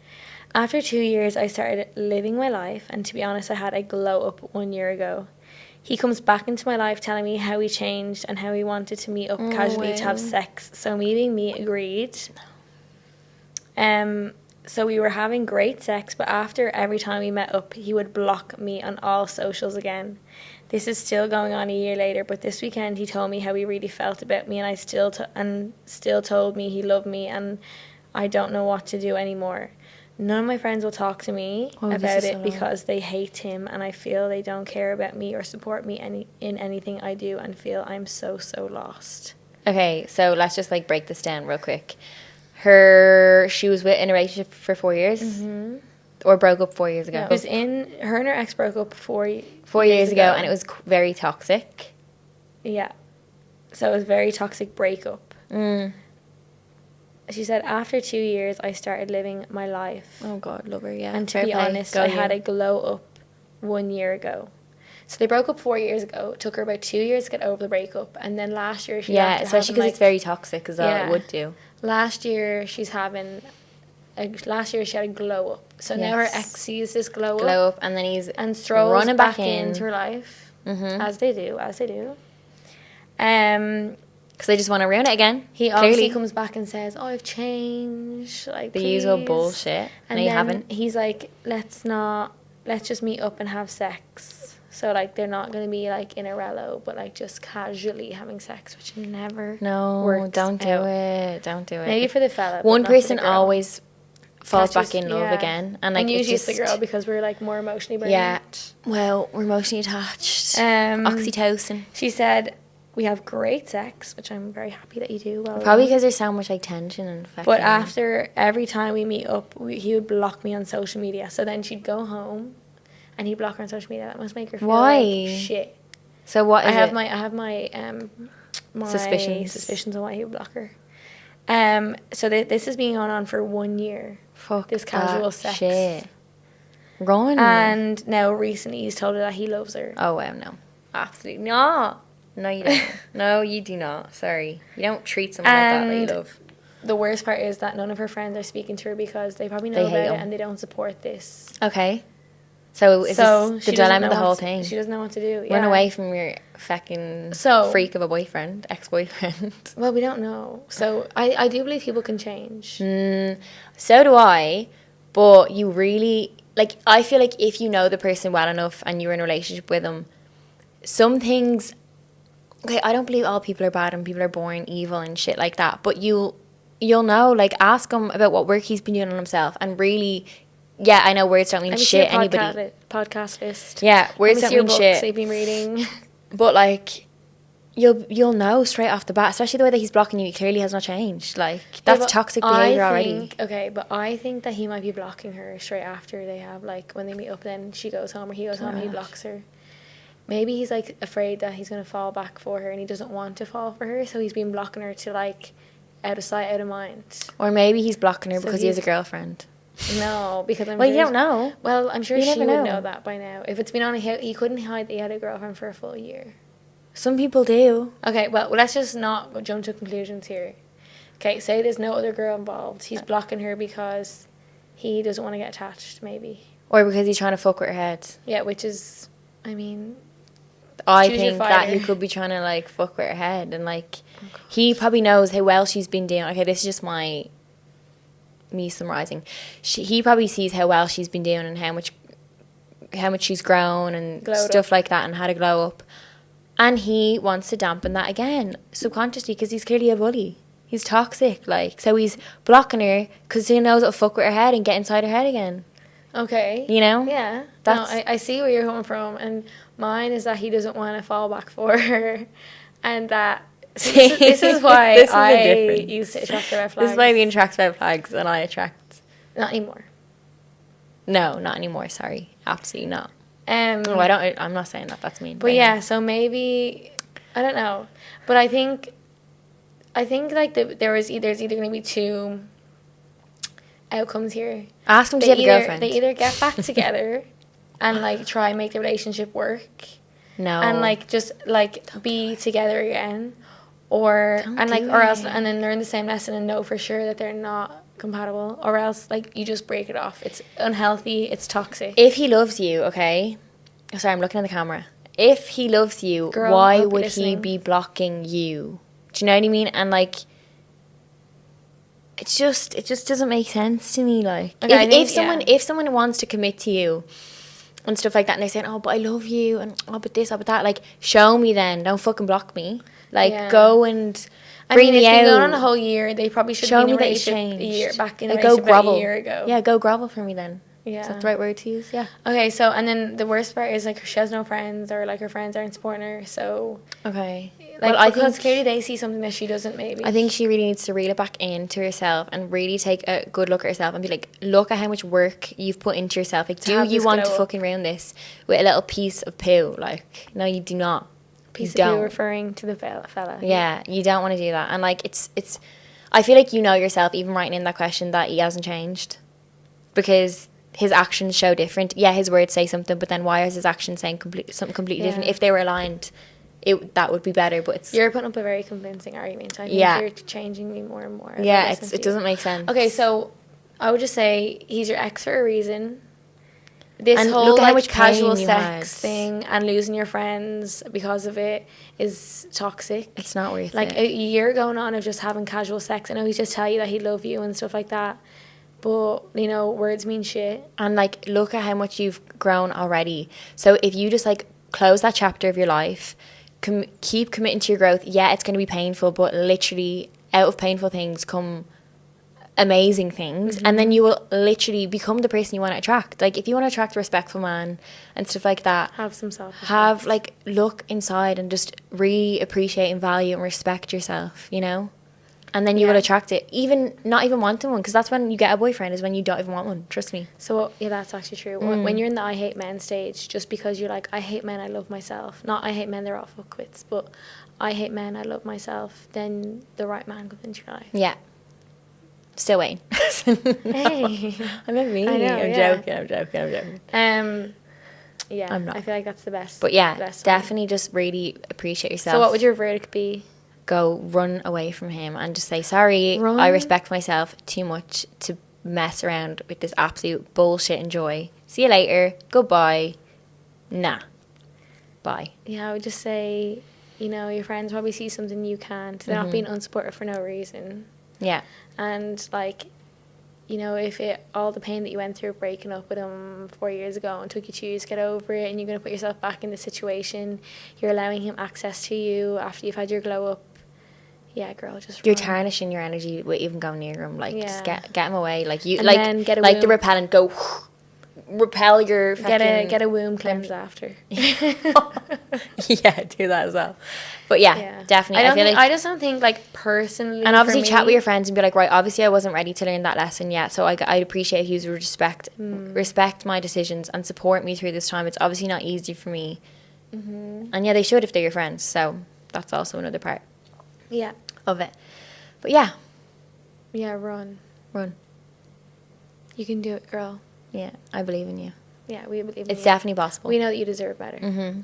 Speaker 2: After 2 years, I started living my life. And to be honest, I had a glow up 1 year ago. He comes back into my life telling me how he changed and how he wanted to meet up casually to have sex. So me being me agreed. So we were having great sex, but after every time we met up, he would block me on all socials again. This is still going on a year later, but this weekend he told me how he really felt about me, and I still told me he loved me, and I don't know what to do anymore. none of my friends will talk to me about it because they hate him, and I feel they don't care about me or support me in anything I do, and feel I'm so lost.
Speaker 1: Okay, so let's just like break this down real quick. She was in a relationship for 4 years, or broke up 4 years ago.
Speaker 2: No, it was her and her ex broke up 4
Speaker 1: years ago, and it was very toxic.
Speaker 2: Yeah, so it was a very toxic breakup. She said, after 2 years, I started living my life.
Speaker 1: Oh God, love her, yeah.
Speaker 2: And to be honest, I had a glow up 1 year ago. So they broke up 4 years ago. It took her about 2 years to get over the breakup. And then last year,
Speaker 1: especially because it's very toxic as well, it would do.
Speaker 2: Last year, she had a glow up. So now her ex sees this glow up.
Speaker 1: And then he's
Speaker 2: and throws running back into her life. As they do.
Speaker 1: Because they just want to ruin it again.
Speaker 2: He obviously comes back and says, "Oh, I've changed." Like
Speaker 1: the usual bullshit.
Speaker 2: And
Speaker 1: you
Speaker 2: then
Speaker 1: haven't.
Speaker 2: He's like, "Let's just meet up and have sex." So like they're not going to be like in a relo, but like just casually having sex, which never works.
Speaker 1: Don't do it. Don't do it.
Speaker 2: Maybe for the fella.
Speaker 1: One person always falls back in love again, and like
Speaker 2: usually it's the girl because we're like more emotionally burdened.
Speaker 1: Yeah. Well, we're emotionally attached. Oxytocin.
Speaker 2: She said, we have great sex, which I'm very happy that you do. Well,
Speaker 1: probably because there's so much like tension and affection.
Speaker 2: But after every time we meet up, he would block me on social media. So then she'd go home, and he'd block her on social media. That must make her feel like shit.
Speaker 1: So what is
Speaker 2: I have my suspicions on why he would block her. So this has been going on for 1 year.
Speaker 1: Fuck
Speaker 2: this casual sex.
Speaker 1: Shit. Run.
Speaker 2: And now recently he's told her that he loves her.
Speaker 1: Oh wow, no, absolutely not. No, you don't. No, you do not. Sorry. You don't treat someone like that you love.
Speaker 2: The worst part is that none of her friends are speaking to her because they probably know about it and they don't support this.
Speaker 1: Okay. So is this the dilemma of the whole thing?
Speaker 2: She doesn't know what to do. Yeah.
Speaker 1: Run away from your fucking freak of a boyfriend, ex-boyfriend.
Speaker 2: Well, we don't know. So I do believe people can change.
Speaker 1: So do I. But you really... Like, I feel like if you know the person well enough and you're in a relationship with them, some things... Okay, I don't believe all people are bad and people are born evil and shit like that. But you'll know, like, ask him about what work he's been doing on himself. And really, yeah, I know words don't mean shit. Anybody
Speaker 2: podcast list.
Speaker 1: Yeah, words don't mean shit.
Speaker 2: They've been reading.
Speaker 1: But like, you'll know straight off the bat, especially the way that he's blocking you. He clearly has not changed. Like, that's toxic behavior already.
Speaker 2: Okay, but I think that he might be blocking her straight after they have, like, when they meet up. Then she goes home or he goes home and he blocks her. Maybe he's, like, afraid that he's going to fall back for her and he doesn't want to fall for her, so he's been blocking her to, like, out of sight, out of mind.
Speaker 1: Or maybe he's blocking her because he has a girlfriend.
Speaker 2: No, because
Speaker 1: I'm sure... you don't know.
Speaker 2: Well, I'm sure she would know that by now. If it's been on he couldn't hide that he had a girlfriend for a full year.
Speaker 1: Some people do.
Speaker 2: Okay, well, let's just not jump to conclusions here. Okay, say there's no other girl involved. He's blocking her because he doesn't want to get attached, maybe.
Speaker 1: Or because he's trying to fuck with her head.
Speaker 2: Yeah, which is, I mean...
Speaker 1: I think that he could be trying to, like, fuck with her head. And, like, he probably knows how well she's been doing. Okay, this is just me summarising. He probably sees how well she's been doing and how much she's grown and stuff like that and how to glow up. And he wants to dampen that again, subconsciously, because he's clearly a bully. He's toxic, like. So he's blocking her because he knows it'll fuck with her head and get inside her head again. Okay. You know?
Speaker 2: Yeah. I see where you're coming from. And mine is that he doesn't want to fall back for her. And that... this is why I used to attract the red flags.
Speaker 1: This is why we attract red flags and I attract...
Speaker 2: Not anymore.
Speaker 1: No, not anymore, sorry. Absolutely not. I'm not saying that. That's mean.
Speaker 2: But yeah, so maybe... I don't know. But I think like there's either going to be two... outcomes here.
Speaker 1: Ask him to have a girlfriend.
Speaker 2: They either get back together and like try and make the relationship work.
Speaker 1: No.
Speaker 2: And like just like be together again, or and then learn the same lesson and know for sure that they're not compatible, or else like you just break it off. It's unhealthy. It's toxic.
Speaker 1: If he loves you, okay. Sorry, I'm looking at the camera. If he loves you, why would he be blocking you? Do you know what I mean? And like. It just doesn't make sense to me. Like, okay, if someone wants to commit to you and stuff like that, and they're saying, "Oh, but I love you," and "Oh, but this, oh, but that," like, show me then. Don't fucking block me. Like,
Speaker 2: Yeah.
Speaker 1: go and
Speaker 2: I
Speaker 1: bring
Speaker 2: mean,
Speaker 1: me
Speaker 2: it's been
Speaker 1: out.
Speaker 2: going on a whole year. They probably should
Speaker 1: Show
Speaker 2: have been
Speaker 1: me
Speaker 2: in a
Speaker 1: that you've
Speaker 2: relationship
Speaker 1: changed.
Speaker 2: back in a
Speaker 1: Like, go
Speaker 2: relationship about
Speaker 1: grovel.
Speaker 2: a year ago.
Speaker 1: Yeah, go grovel for me then.
Speaker 2: Yeah.
Speaker 1: Is that the right word to use? Yeah.
Speaker 2: Okay, so, and then the worst part is, like, she has no friends, or, like, her friends aren't supporting her, so...
Speaker 1: Okay.
Speaker 2: Like,
Speaker 1: well,
Speaker 2: because clearly they see something that she doesn't, maybe.
Speaker 1: I think she really needs to reel it back into herself and really take a good look at herself and be like, look at how much work you've put into yourself. Like, do
Speaker 2: have
Speaker 1: you
Speaker 2: this
Speaker 1: want to
Speaker 2: glow up.
Speaker 1: fucking ruin this with a little piece of poo? Like, no, you do not.
Speaker 2: Piece
Speaker 1: You
Speaker 2: of poo
Speaker 1: don't.
Speaker 2: referring to the fella.
Speaker 1: Yeah, you don't want to do that. And, like, it's I feel like you know yourself, even writing in that question, that he hasn't changed. Because his actions show different. Yeah, his words say something, but then why is his actions saying something completely different?
Speaker 2: Yeah.
Speaker 1: If they were aligned, that would be better, but it's...
Speaker 2: You're putting up a very convincing argument. I think you're changing me more and more. as I
Speaker 1: Yeah,
Speaker 2: listen to
Speaker 1: it
Speaker 2: you.
Speaker 1: doesn't make sense.
Speaker 2: Okay, so I would just say he's your ex for a reason. This
Speaker 1: And
Speaker 2: whole
Speaker 1: look at how
Speaker 2: like
Speaker 1: much
Speaker 2: casual
Speaker 1: pain you
Speaker 2: sex
Speaker 1: had.
Speaker 2: thing and losing your friends because of it is toxic.
Speaker 1: It's not worth
Speaker 2: Like
Speaker 1: it.
Speaker 2: a year going on of just having casual sex. I know he's just tell you that he love you and stuff like that, but you know, words mean shit.
Speaker 1: And, like, look at how much you've grown already. So if you just, like, close that chapter of your life, keep committing to your growth, yeah, it's going to be painful, but literally out of painful things come amazing things. And then you will literally become the person you want to attract. Like, if you want to attract a respectful man and stuff like that,
Speaker 2: Have some self-respect.
Speaker 1: have, like, look inside and just really appreciate and value and respect yourself, you know? And then you will
Speaker 2: Yeah.
Speaker 1: attract it. Even not even wanting one, because that's when you get a boyfriend, is when you don't even want one. Trust me.
Speaker 2: So, yeah, that's actually true. When you're in the I hate men stage, just because you're like, I hate men, I love myself. Not I hate men, they're all fuckwits, but I hate men, I love myself. Then the right man comes into your life.
Speaker 1: Yeah. Still waiting.
Speaker 2: Hey.
Speaker 1: I'm not mean.
Speaker 2: I know,
Speaker 1: I'm
Speaker 2: yeah.
Speaker 1: joking.
Speaker 2: Yeah,
Speaker 1: I'm not.
Speaker 2: I feel like that's the best.
Speaker 1: But yeah,
Speaker 2: best one.
Speaker 1: definitely just really appreciate yourself.
Speaker 2: So what would your verdict be?
Speaker 1: Go run away from him and just say, sorry,
Speaker 2: Run?
Speaker 1: I respect myself too much to mess around with this absolute bullshit and joy. See you later. Goodbye. Nah. Bye.
Speaker 2: Yeah, I would just say, you know, your friends probably see something you can't. They're not being unsupportive for no reason.
Speaker 1: Yeah.
Speaker 2: And, like, you know, if all the pain that you went through breaking up with him 4 years ago and took you 2 years to get over it, and you're going to put yourself back in the situation, you're allowing him access to you after you've had your glow up. Yeah, girl, just
Speaker 1: You're
Speaker 2: run.
Speaker 1: tarnishing your energy with even going near him. Like, just
Speaker 2: Yeah.
Speaker 1: get him away. Like, you,
Speaker 2: And
Speaker 1: like,
Speaker 2: then get a
Speaker 1: like the
Speaker 2: womb.
Speaker 1: repellent, go repel your fucking...
Speaker 2: Get a womb cleanse after.
Speaker 1: Yeah, do that as well. But yeah, definitely.
Speaker 2: I just don't think, like, personally.
Speaker 1: And obviously
Speaker 2: for
Speaker 1: chat with
Speaker 2: me-
Speaker 1: your friends and be like, right, obviously I wasn't ready to learn that lesson yet, so I'd appreciate if you respect my decisions and support me through this time. It's obviously not easy for me. And yeah, they should if they're your friends, so that's also another part
Speaker 2: Yeah.
Speaker 1: of it. But yeah,
Speaker 2: Yeah, run.
Speaker 1: You
Speaker 2: can do it, girl.
Speaker 1: Yeah, I believe in you.
Speaker 2: Yeah, we believe in
Speaker 1: It's
Speaker 2: you.
Speaker 1: definitely possible.
Speaker 2: We know that you deserve better.
Speaker 1: Mm-hmm.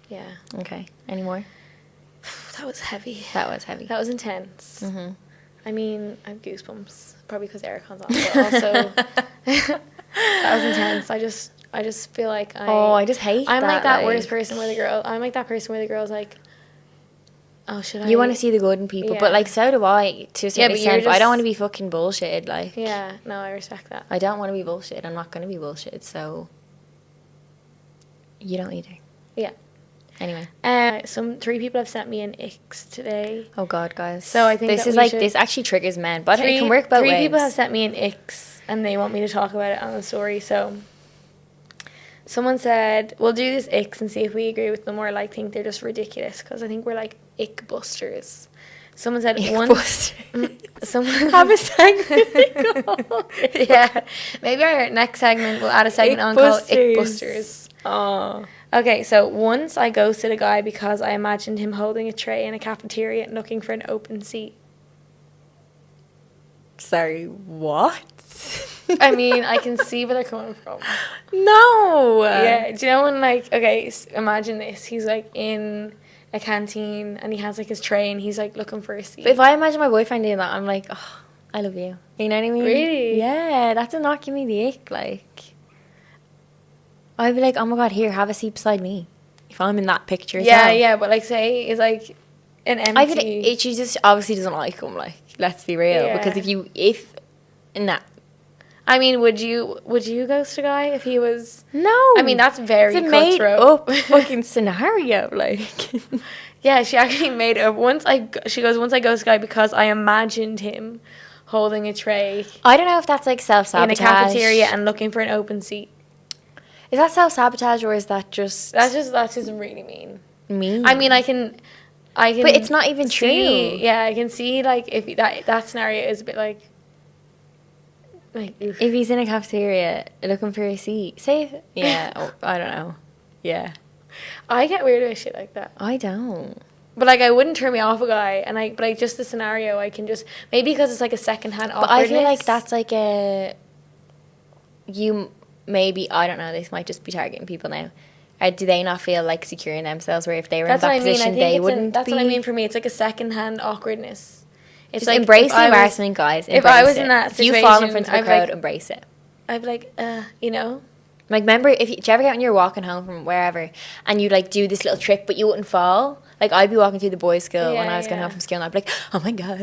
Speaker 2: Yeah.
Speaker 1: Okay, any more?
Speaker 2: That was heavy.
Speaker 1: That was heavy.
Speaker 2: That was intense.
Speaker 1: Mm-hmm.
Speaker 2: I mean, I have goosebumps. Probably because Ericon's on, but also that was intense. I just feel like
Speaker 1: I just hate
Speaker 2: I'm
Speaker 1: that,
Speaker 2: like that
Speaker 1: like-
Speaker 2: worst person where the girl. I'm like that person where the girl's like, oh, should I?
Speaker 1: You want to see the good in people,
Speaker 2: Yeah.
Speaker 1: but like so do I to a certain
Speaker 2: but you're
Speaker 1: extent. But I don't
Speaker 2: just-
Speaker 1: want to be fucking bullshitted. Like,
Speaker 2: Yeah. No, I respect that.
Speaker 1: I don't want to be bullshit. I'm not going to be bullshit. So you don't either.
Speaker 2: Yeah.
Speaker 1: Anyway.
Speaker 2: Some 3 people have sent me an X today.
Speaker 1: Oh God, guys.
Speaker 2: So I think
Speaker 1: this
Speaker 2: that
Speaker 1: is
Speaker 2: we
Speaker 1: like
Speaker 2: should-
Speaker 1: this actually triggers men, but it can work both
Speaker 2: Three
Speaker 1: ways.
Speaker 2: people have sent me an X and they want me to talk about it on the story. So someone said, we'll do this X and see if we agree with them or like think they're just ridiculous because I think we're like ick busters. Someone said someone
Speaker 1: have a segment.
Speaker 2: yeah, maybe our next segment we'll add a segment on called Ick Busters.
Speaker 1: Oh.
Speaker 2: Okay, so once I ghosted a guy because I imagined him holding a tray in a cafeteria and looking for an open seat.
Speaker 1: Sorry, what?
Speaker 2: I mean, I can see where they're coming from.
Speaker 1: No.
Speaker 2: Yeah, do you know when, like, okay, imagine this. He's, like, in a canteen and he has, like, his tray and he's, like, looking for a seat.
Speaker 1: But if I imagine my boyfriend doing that, I'm like, oh, I love you. You know what I mean?
Speaker 2: Really?
Speaker 1: Yeah, that's a not give me the ick. Like, I'd be like, oh my God, here, have a seat beside me. If I'm in that picture as well.
Speaker 2: Yeah, but, like, say it's, like, an empty...
Speaker 1: I feel like she just obviously doesn't like him, like, let's be real.
Speaker 2: Yeah.
Speaker 1: Because nah.
Speaker 2: I mean, would you ghost a guy if he was...
Speaker 1: No.
Speaker 2: I mean, that's very
Speaker 1: it's a made
Speaker 2: cutthroat.
Speaker 1: up fucking scenario, like.
Speaker 2: Yeah, she actually made it. She goes, once I go Sky because I imagined him holding a tray
Speaker 1: I don't know if that's like self-sabotage.
Speaker 2: in a cafeteria and looking for an open seat.
Speaker 1: Is that self-sabotage or is that just...
Speaker 2: That's just really mean.
Speaker 1: mean?
Speaker 2: I mean, I can.
Speaker 1: But it's not even true.
Speaker 2: Yeah, I can see, like, if that scenario is a bit like
Speaker 1: if he's in a cafeteria looking for a seat, say, yeah, I don't know. Yeah.
Speaker 2: I get weird with shit like that.
Speaker 1: I don't.
Speaker 2: But, like, I wouldn't turn me off a guy, but, like, just the scenario, I can just, maybe because it's, like, a second-hand awkwardness.
Speaker 1: But I feel like that's, like, maybe, I don't know, this might just be targeting people now. Do they not feel, like, secure in themselves, where if they were in that position, they wouldn't be?
Speaker 2: That's what I mean for me. It's, like, a second-hand awkwardness. It's
Speaker 1: just
Speaker 2: like,
Speaker 1: embrace the embarrassment, guys.
Speaker 2: If I was in that situation,
Speaker 1: if you fall in front of the crowd, embrace it.
Speaker 2: I'd be like, you know?
Speaker 1: Like, remember, do you ever get when you're walking home from wherever and you, like, do this little trick, but you wouldn't fall? Like, I'd be walking through the boys' school when I was going home from school, and I'd be like, oh my God.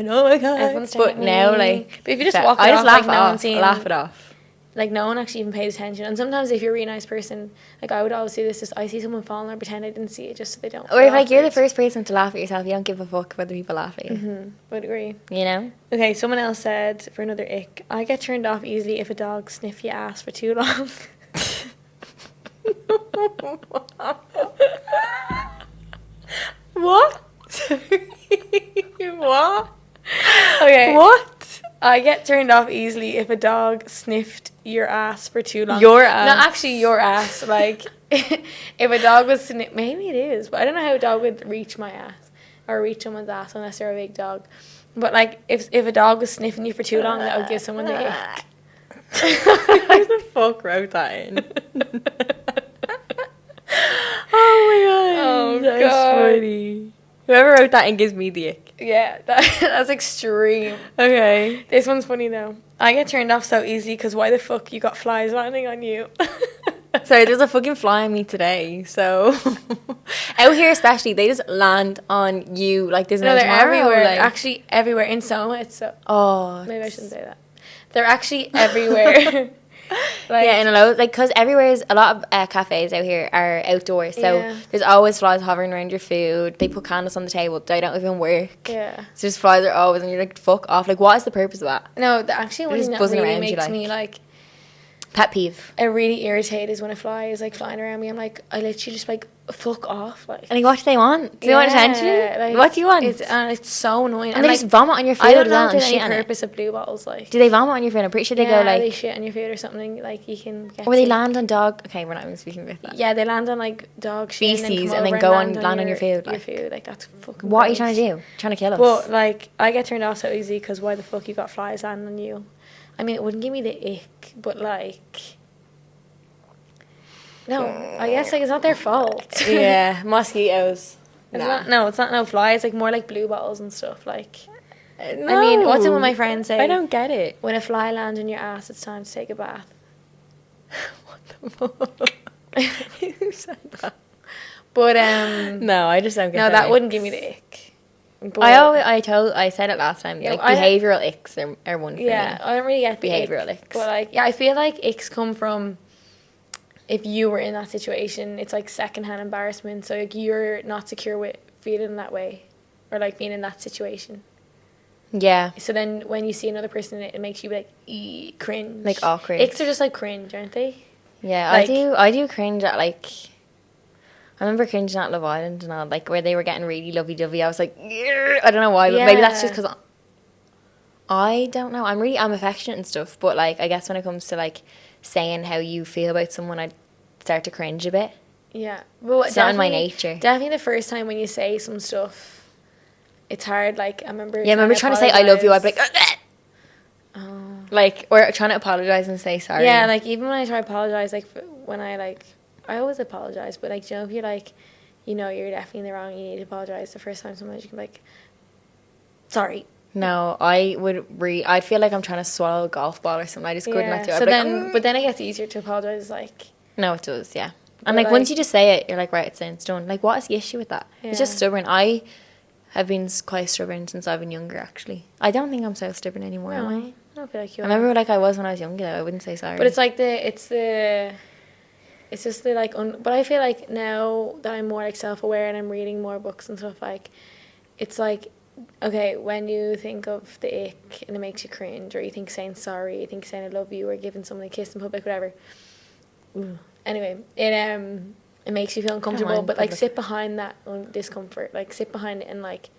Speaker 1: But now, like...
Speaker 2: But if you just walk it off, like, no one seeing...
Speaker 1: laugh it off.
Speaker 2: Like, no one actually even pays attention. And sometimes if you're a really nice person, like, I would always do this, just I see someone falling, I pretend I didn't see it just so they don't...
Speaker 1: Or if, like, you're the first person to laugh at yourself, you don't give a fuck about the people laughing.
Speaker 2: Mm-hmm. Would agree.
Speaker 1: You know?
Speaker 2: Okay, someone else said, for another ick, I get turned off easily if a dog sniff your ass for too long.
Speaker 1: What? What?
Speaker 2: Okay.
Speaker 1: What?
Speaker 2: I get turned off easily if a dog sniffed your ass for too long.
Speaker 1: Your ass?
Speaker 2: Not actually your ass. Like, if a dog was maybe it is, but I don't know how a dog would reach my ass or reach someone's ass unless they're a big dog. But, like, if a dog was sniffing you for too long, that would give someone the ick.
Speaker 1: Who the fuck wrote that in? Oh my God.
Speaker 2: Oh,
Speaker 1: that's
Speaker 2: God.
Speaker 1: funny. Whoever wrote that in gives me the ick.
Speaker 2: Yeah, that's extreme.
Speaker 1: Okay.
Speaker 2: This one's funny though. I get turned off so easy because why the fuck you got flies landing on you?
Speaker 1: Sorry, there's a fucking fly on me today. So out here especially, they just land on you like there's no
Speaker 2: they're
Speaker 1: tomorrow.
Speaker 2: everywhere.
Speaker 1: Like,
Speaker 2: actually everywhere in Soma. It's so.
Speaker 1: Oh.
Speaker 2: Maybe I shouldn't say that. They're actually everywhere.
Speaker 1: Like, yeah, in a lot, like, because everywhere is a lot of cafes out here are outdoors, so there's always flies hovering around your food. They put candles on the table, they don't even work.
Speaker 2: Yeah,
Speaker 1: so just flies are always, and you're like, fuck off. Like, what is the purpose of that?
Speaker 2: No, actually one thing that really makes me like
Speaker 1: pet peeve.
Speaker 2: I really irritated is when a fly is like flying around me. I'm like, I literally just like fuck off. Like,
Speaker 1: and like, what do they want? Do they want attention? Like, what do you want?
Speaker 2: It's so annoying.
Speaker 1: And they
Speaker 2: like,
Speaker 1: just vomit on your food.
Speaker 2: I don't know if
Speaker 1: there's
Speaker 2: there's any purpose of blue bottles. Like,
Speaker 1: do they vomit on your food? I'm pretty sure they go like
Speaker 2: they shit on your food or something. Like you can get.
Speaker 1: Or they land on dog. Okay, we're not even speaking about that.
Speaker 2: Yeah, they land on like dog shit
Speaker 1: feces and then go on land on your food.
Speaker 2: Your food, like that's fucking.
Speaker 1: What are you trying to do? Trying to kill us?
Speaker 2: Well, like I get turned off so easy because why the fuck you got flies landing on you? I mean, it wouldn't give me the ick, but like. No, I guess like it's not their fault.
Speaker 1: Yeah, mosquitoes.
Speaker 2: It's not no flies. Like more like blue bottles and stuff. Like, no. I mean, what's it when my friends say?
Speaker 1: I don't get it.
Speaker 2: When a fly lands in your ass, it's time to take a bath.
Speaker 1: What the fuck? Who said that?
Speaker 2: But
Speaker 1: no, I just don't get.
Speaker 2: No, that wouldn't give me the ick. But
Speaker 1: I said it last time. Like behavioral icks are one for me.
Speaker 2: Yeah, I don't really get the
Speaker 1: behavioral icks.
Speaker 2: But like, yeah, I feel like icks come from. If you were in that situation, it's like secondhand embarrassment. So like you're not secure with feeling that way, or like being in that situation.
Speaker 1: Yeah.
Speaker 2: So then when you see another person in it, it makes you like cringe.
Speaker 1: Like all cringe.
Speaker 2: Icks are just like cringe, aren't they?
Speaker 1: Yeah, like, I do cringe at like. I remember cringing at Love Island and all, like where they were getting really lovey-dovey. I was like, I don't know why, but maybe that's just because I don't know. I'm affectionate and stuff, but like I guess when it comes to like saying how you feel about someone, I'd start to cringe a bit.
Speaker 2: Yeah. Well,
Speaker 1: it's not in my nature.
Speaker 2: Definitely the first time when you say some stuff, it's hard. Like, I remember...
Speaker 1: Yeah, I remember trying to say I love you, I'd be like... Oh. Like, or trying to apologise and say sorry.
Speaker 2: Yeah, like, even when I try to apologise, like, when I, like... I always apologise, but, like, you know, if you're, like, you know, you're definitely in the wrong, you need to apologise the first time sometimes you can be like, sorry.
Speaker 1: No, I'd feel like I'm trying to swallow a golf ball or something. I just couldn't let do it.
Speaker 2: So then, but then it gets easier to apologise, like...
Speaker 1: No, it does, yeah. And like once you just say it, you're like, right, it's done. Like, what is the issue with that? Yeah. It's just stubborn. I have been quite stubborn since I've been younger, actually. I don't think I'm so stubborn anymore, am I?
Speaker 2: I don't feel like you are.
Speaker 1: I remember like I was when I was younger, though. I wouldn't say sorry.
Speaker 2: But it's like it's the it's just the like but I feel like now that I'm more like self-aware and I'm reading more books and stuff, like it's like, okay, when you think of the ick and it makes you cringe, or you think saying sorry, you think saying I love you, or giving someone a kiss in public, whatever. Anyway, it makes you feel uncomfortable, but like sit behind that discomfort, like sit behind it and like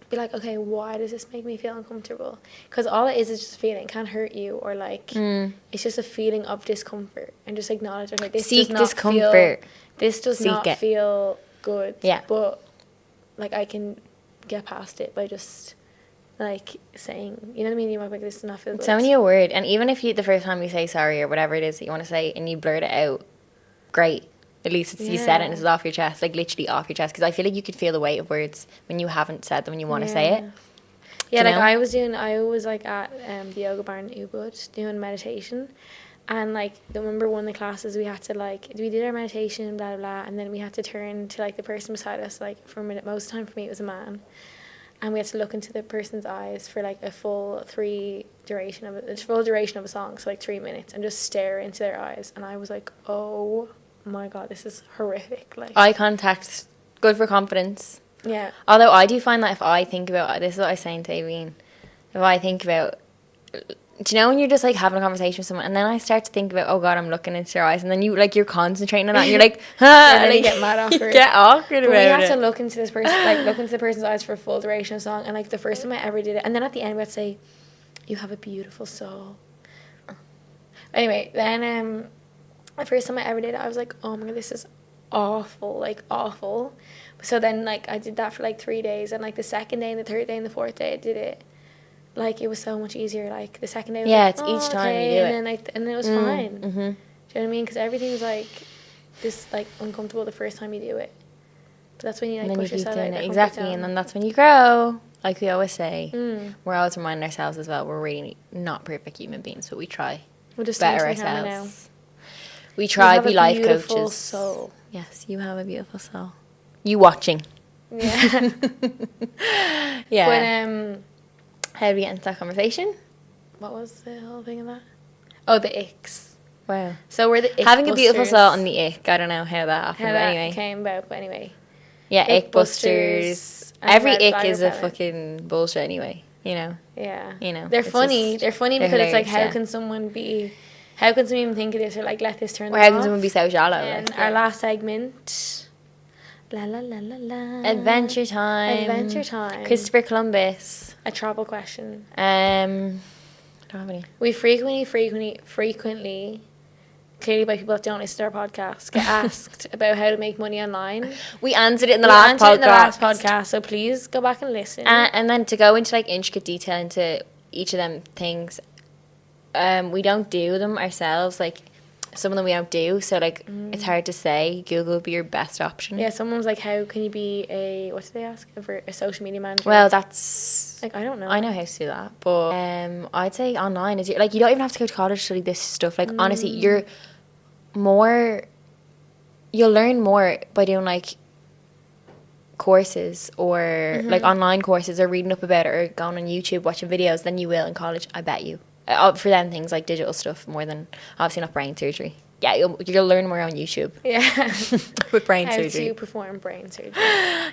Speaker 2: be like, okay, why does this make me feel uncomfortable? Because all it is just a feeling. It can't hurt you, or like it's just a feeling of discomfort, and just acknowledge it. Like, this
Speaker 1: Seek
Speaker 2: does not
Speaker 1: discomfort.
Speaker 2: This does
Speaker 1: Seek
Speaker 2: not
Speaker 1: it.
Speaker 2: feel good.
Speaker 1: Yeah.
Speaker 2: But like I can get past it by just like saying, you know what I mean? You might be like, this does not feel good.
Speaker 1: It's only a word, and even if you the first time you say sorry or whatever it is that you want to say and you blurt it out, great. At least you said it and it's off your chest, like literally off your chest. Because I feel like you could feel the weight of words when you haven't said them and you want to say it.
Speaker 2: Yeah, like I was like at the yoga barn in Ubud doing meditation, and like I remember one of the classes we had to like we did our meditation, blah blah blah, and then we had to turn to like the person beside us, like for a minute. Most of the time for me it was a man, and we had to look into the person's eyes for like a full duration of a song, so like 3 minutes, and just stare into their eyes. And I was like, oh my god, this is horrific. Like,
Speaker 1: eye contact, good for confidence.
Speaker 2: Yeah.
Speaker 1: Although I do find that if I think about, this is what I was saying to Aveen, if I think about, do you know when you're just like having a conversation with someone and then I start to think about, oh god, I'm looking into their eyes, and then you like, you're concentrating on that and you're like,
Speaker 2: and then you get mad awkward.
Speaker 1: You get awkward about it.
Speaker 2: We had to look into this person, like look into the person's eyes for a full duration of the song, and like the first time I ever did it, and then at the end we had to say, you have a beautiful soul. Anyway, then the first time I ever did it, I was like, oh my god, this is awful, like awful. So then like I did that for like 3 days, and like the second day and the third day and the fourth day I did it, like it was so much easier. Like the second day was like,
Speaker 1: it's each time you do
Speaker 2: and
Speaker 1: it,
Speaker 2: then like and then it was fine.
Speaker 1: Mm-hmm.
Speaker 2: Do you know what I mean? Because everything's like just like uncomfortable the first time you do it, but that's when you like push yourself out.
Speaker 1: Exactly, and then that's when you grow. Like we always say, we're always reminding ourselves as well, we're really not perfect human beings, but we try.
Speaker 2: We'll just
Speaker 1: better ourselves. We try to be life coaches.
Speaker 2: Beautiful soul.
Speaker 1: Yes, you have a beautiful soul. You watching.
Speaker 2: Yeah.
Speaker 1: Yeah.
Speaker 2: But
Speaker 1: how did we get into that conversation?
Speaker 2: What was the whole thing of that? Oh, the icks.
Speaker 1: Wow.
Speaker 2: So we're the ick
Speaker 1: having
Speaker 2: busters.
Speaker 1: a beautiful soul and the ick. I don't know how that happened,
Speaker 2: how
Speaker 1: but
Speaker 2: that
Speaker 1: anyway.
Speaker 2: came about, but anyway.
Speaker 1: Yeah, ick busters. Every ick is a
Speaker 2: repellent.
Speaker 1: fucking bullshit anyway, you know?
Speaker 2: Yeah.
Speaker 1: You know.
Speaker 2: They're funny. They're funny because it's like, how can someone even think of this, or like let this turn them off?
Speaker 1: Or how can someone be so shallow?
Speaker 2: And
Speaker 1: like,
Speaker 2: our last segment, la la la la la.
Speaker 1: Adventure time.
Speaker 2: Adventure time.
Speaker 1: Christopher Columbus.
Speaker 2: A travel question.
Speaker 1: I don't have any.
Speaker 2: We frequently, clearly by people that don't listen to our podcast, get asked about how to make money online.
Speaker 1: We answered it in the last podcast.
Speaker 2: So please go back and listen.
Speaker 1: And then to go into like intricate detail into each of them things, we don't do them ourselves. Like some of them we don't do, so like it's hard to say. Google would be your best option.
Speaker 2: Yeah, someone was like, how can you be what did they ask? A social media manager?
Speaker 1: Well, that's
Speaker 2: like, I don't know.
Speaker 1: I know how to do that, but I'd say online is like, you don't even have to go to college to study this stuff. Like honestly, you'll learn more by doing like courses or like online courses, or reading up about it, or going on YouTube watching videos than you will in college, I bet you. For them things like digital stuff, more than obviously not brain surgery. Yeah, you'll learn more on YouTube.
Speaker 2: Yeah.
Speaker 1: With brain
Speaker 2: how
Speaker 1: surgery.
Speaker 2: to perform brain surgery.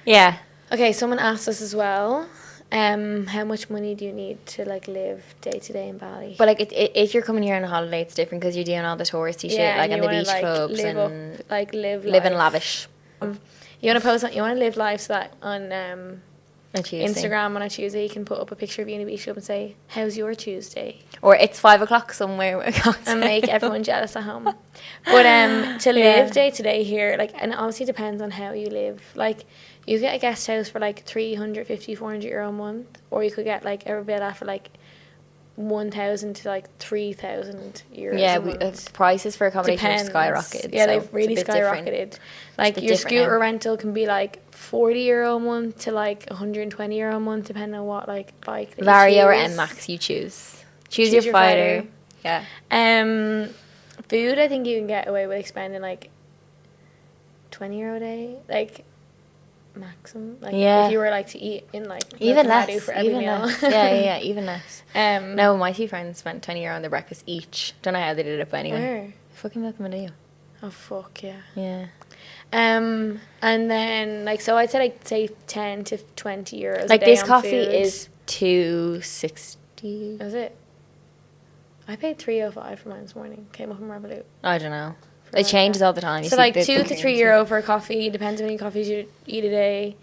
Speaker 1: Yeah.
Speaker 2: Okay, someone asked us as well, how much money do you need to like live day to day in Bali?
Speaker 1: But like if you're coming here on a holiday, it's different because you're doing all the touristy shit, like and the beach clubs
Speaker 2: live
Speaker 1: and
Speaker 2: up, like live
Speaker 1: in lavish.
Speaker 2: You want to live life so that on Instagram on a Tuesday you can put up a picture of you in a beach club and say, how's your Tuesday?
Speaker 1: Or it's 5 o'clock somewhere.
Speaker 2: And make everyone jealous at home. But to live day to day here, like, and it obviously depends on how you live. Like, you get a guest house for like 350, 400 euro a month, or you could get like a villa for like 1,000 to like 3,000 euros.
Speaker 1: Yeah, prices for accommodation have skyrocketed.
Speaker 2: Yeah, so they've really skyrocketed. Like your scooter rental can be like 40 euro a month to like 120 euro a month, depending on what like bike.
Speaker 1: Vario or NMAX you choose. Choose your fighter. Yeah.
Speaker 2: Food, I think you can get away with spending like 20 euro a day, like maximum. Like if you were like to eat in like
Speaker 1: even less
Speaker 2: for every meal.
Speaker 1: less. yeah, even less. No, my two friends spent 20 euro on their breakfast each. Don't know how they did it, but anyway.
Speaker 2: Where?
Speaker 1: Fucking Milk Medea.
Speaker 2: Oh fuck yeah.
Speaker 1: Yeah.
Speaker 2: And then like, so I'd say like say 10 to 20 euros.
Speaker 1: Like
Speaker 2: a day
Speaker 1: this
Speaker 2: on
Speaker 1: coffee
Speaker 2: food.
Speaker 1: is $2.60.
Speaker 2: Is it? I paid $3.05 for mine this morning. Came up from Revolut.
Speaker 1: I don't know.
Speaker 2: For
Speaker 1: It
Speaker 2: like
Speaker 1: changes
Speaker 2: that.
Speaker 1: all the time. You
Speaker 2: So
Speaker 1: see
Speaker 2: like
Speaker 1: the
Speaker 2: 2 to 3
Speaker 1: currency.
Speaker 2: euro for a coffee. Depends how many coffees you eat a day.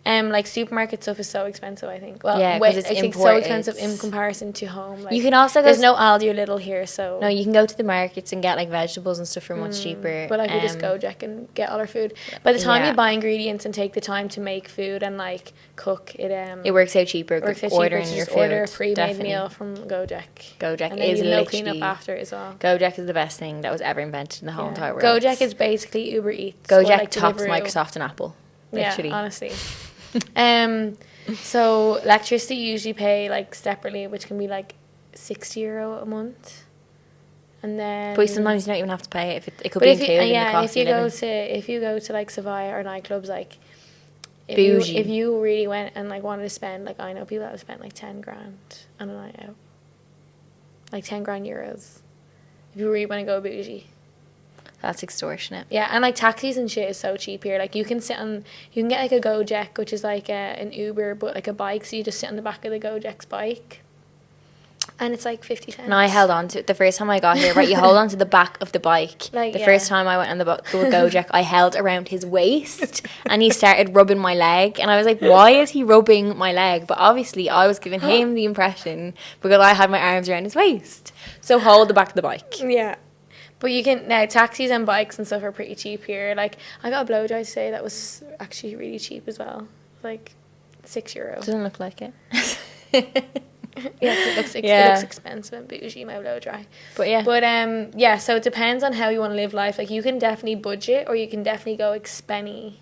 Speaker 2: Like supermarket stuff is so expensive, I think. Well,
Speaker 1: Yeah, 'cause
Speaker 2: wait,
Speaker 1: it's
Speaker 2: I think so
Speaker 1: imported.
Speaker 2: expensive in comparison to home. Like,
Speaker 1: You can also go
Speaker 2: there's
Speaker 1: to-
Speaker 2: no Aldi or Lidl here, so
Speaker 1: No, you can go to the markets and get like vegetables and stuff for much cheaper.
Speaker 2: But like we just go Jack and get all our food. By the time
Speaker 1: Yeah.
Speaker 2: you buy ingredients and take the time to make food and like cook it,
Speaker 1: It works out cheaper.
Speaker 2: works out cheaper
Speaker 1: ordering
Speaker 2: to
Speaker 1: your
Speaker 2: just order a
Speaker 1: food,
Speaker 2: pre-made
Speaker 1: definitely.
Speaker 2: meal from Gojek.
Speaker 1: Gojek
Speaker 2: And then
Speaker 1: is
Speaker 2: you no
Speaker 1: literally
Speaker 2: cleanup after as well.
Speaker 1: Gojek is the best thing that was ever invented in the whole
Speaker 2: Yeah.
Speaker 1: entire world.
Speaker 2: Gojek is basically Uber Eats. or,
Speaker 1: Gojek
Speaker 2: like,
Speaker 1: tops
Speaker 2: Deliveroo.
Speaker 1: Microsoft and Apple. Literally.
Speaker 2: Yeah, honestly. So electricity you usually pay like separately, which can be like €60 a month, and then.
Speaker 1: But sometimes you don't even have to pay it. It could
Speaker 2: But
Speaker 1: be
Speaker 2: if you,
Speaker 1: included in the
Speaker 2: and
Speaker 1: cost
Speaker 2: if you
Speaker 1: of
Speaker 2: go
Speaker 1: living.
Speaker 2: to like Savaya or nightclubs, like
Speaker 1: Bougie.
Speaker 2: if you really went and like wanted to spend, like I know people that have spent like 10 grand on a night out, like 10 grand euros. If you really want to go bougie.
Speaker 1: That's extortionate.
Speaker 2: Yeah, and like taxis and shit is so cheap here. Like you can get like a Gojek, which is like an Uber, but like a bike. So you just sit on the back of the Gojek's bike, and it's like 50 cents.
Speaker 1: And I held on to it the first time I got here. Right, you hold on to the back of the bike.
Speaker 2: Like,
Speaker 1: the
Speaker 2: yeah.
Speaker 1: first time I went on the Gojek, I held around his waist, and he started rubbing my leg, and I was like, "Why is he rubbing my leg?" But obviously, I was giving him the impression because I had my arms around his waist. So hold the back of the bike.
Speaker 2: Yeah. But you can now taxis and bikes and stuff are pretty cheap here. Like I got a blow dry today that was actually really cheap as well, like €6.
Speaker 1: Doesn't look like it.
Speaker 2: Yeah, it looks expensive and bougie, my blow dry.
Speaker 1: But yeah.
Speaker 2: But yeah. So it depends on how you want to live life. Like you can definitely budget, or you can definitely go expenny,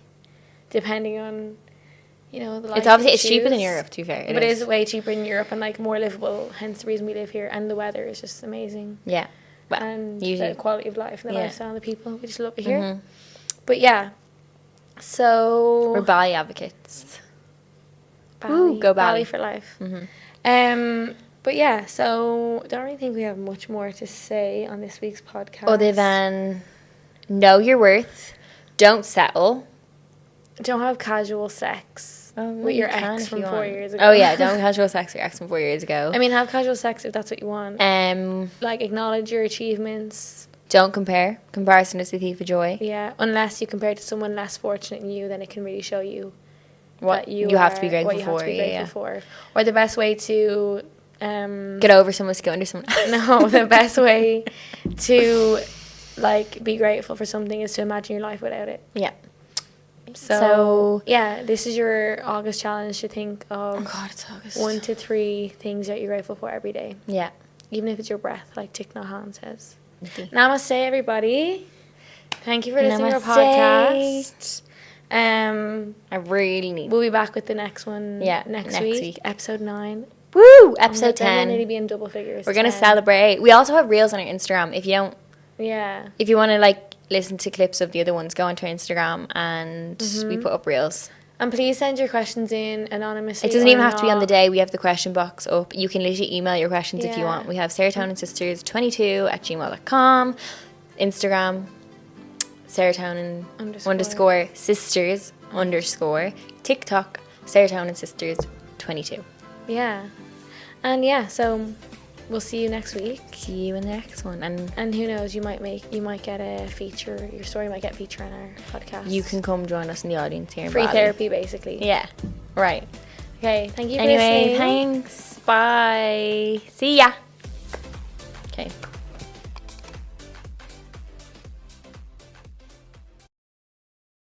Speaker 2: depending on, the life.
Speaker 1: It's obviously
Speaker 2: you
Speaker 1: it's cheaper than
Speaker 2: choose.
Speaker 1: Europe, to be fair.
Speaker 2: But it is way cheaper in Europe and like more livable. Hence the reason we live here, and the weather is just amazing.
Speaker 1: Yeah. Well,
Speaker 2: And
Speaker 1: usually.
Speaker 2: the quality of life and the
Speaker 1: Yeah.
Speaker 2: lifestyle of the people. We just love it here.
Speaker 1: Mhm.
Speaker 2: But yeah. So
Speaker 1: We're Bali advocates.
Speaker 2: Bali,
Speaker 1: Ooh, go Bali.
Speaker 2: for life.
Speaker 1: Mhm.
Speaker 2: But yeah, so don't really think we have much more to say on this week's podcast.
Speaker 1: Other than know your worth, don't settle.
Speaker 2: don't have casual sex with your ex from 4 years ago.
Speaker 1: Oh yeah, don't have casual sex with your ex from 4 years ago.
Speaker 2: I mean, have casual sex if that's what you want. Like acknowledge your achievements.
Speaker 1: Don't compare. Comparison is the thief of joy.
Speaker 2: Yeah, unless you compare to someone less fortunate than you, then it can really show you
Speaker 1: What
Speaker 2: that
Speaker 1: you have to be grateful
Speaker 2: what you have
Speaker 1: for.
Speaker 2: to be
Speaker 1: Yeah,
Speaker 2: grateful for. Or the best way to
Speaker 1: Get over someone's get under someone.
Speaker 2: no, the best way to like be grateful for something is to imagine your life without it.
Speaker 1: Yeah.
Speaker 2: So yeah, this is your August challenge to think of
Speaker 1: Oh God, it's August.
Speaker 2: 1 to 3 things that you're grateful for every day,
Speaker 1: Yeah.
Speaker 2: even if it's your breath, like Thich Nhat Hanh says.
Speaker 1: Okay.
Speaker 2: Namaste, everybody. Thank you for listening to our
Speaker 1: Namaste.
Speaker 2: podcast.
Speaker 1: I really need.
Speaker 2: We'll be back with the next one.
Speaker 1: Yeah,
Speaker 2: next
Speaker 1: next
Speaker 2: week,
Speaker 1: week.
Speaker 2: episode 9.
Speaker 1: Woo! Episode
Speaker 2: Then we'll
Speaker 1: 10.
Speaker 2: nearly be in double figures.
Speaker 1: We're gonna
Speaker 2: 10.
Speaker 1: celebrate. We also have reels on our Instagram. If you want to like listen to clips of the other ones, go onto our Instagram and we put up reels.
Speaker 2: And please send your questions in anonymously.
Speaker 1: It doesn't
Speaker 2: or
Speaker 1: even have to be on the
Speaker 2: not.
Speaker 1: day. We have the question box up. You can literally email your questions if you
Speaker 2: Yeah.
Speaker 1: want. We have serotoninsisters22@gmail.com, Instagram, serotonin _ sisters _ TikTok, serotoninsisters22.
Speaker 2: Yeah. And yeah, so we'll see you next week.
Speaker 1: See you in the next one.
Speaker 2: And who knows, you might get a feature, your story might get featured on our podcast.
Speaker 1: You can come join us in the audience here in
Speaker 2: free
Speaker 1: Bali.
Speaker 2: therapy, basically.
Speaker 1: Yeah. Right.
Speaker 2: Okay, thank you for
Speaker 1: Anyway,
Speaker 2: listening.
Speaker 1: thanks. Bye. See ya.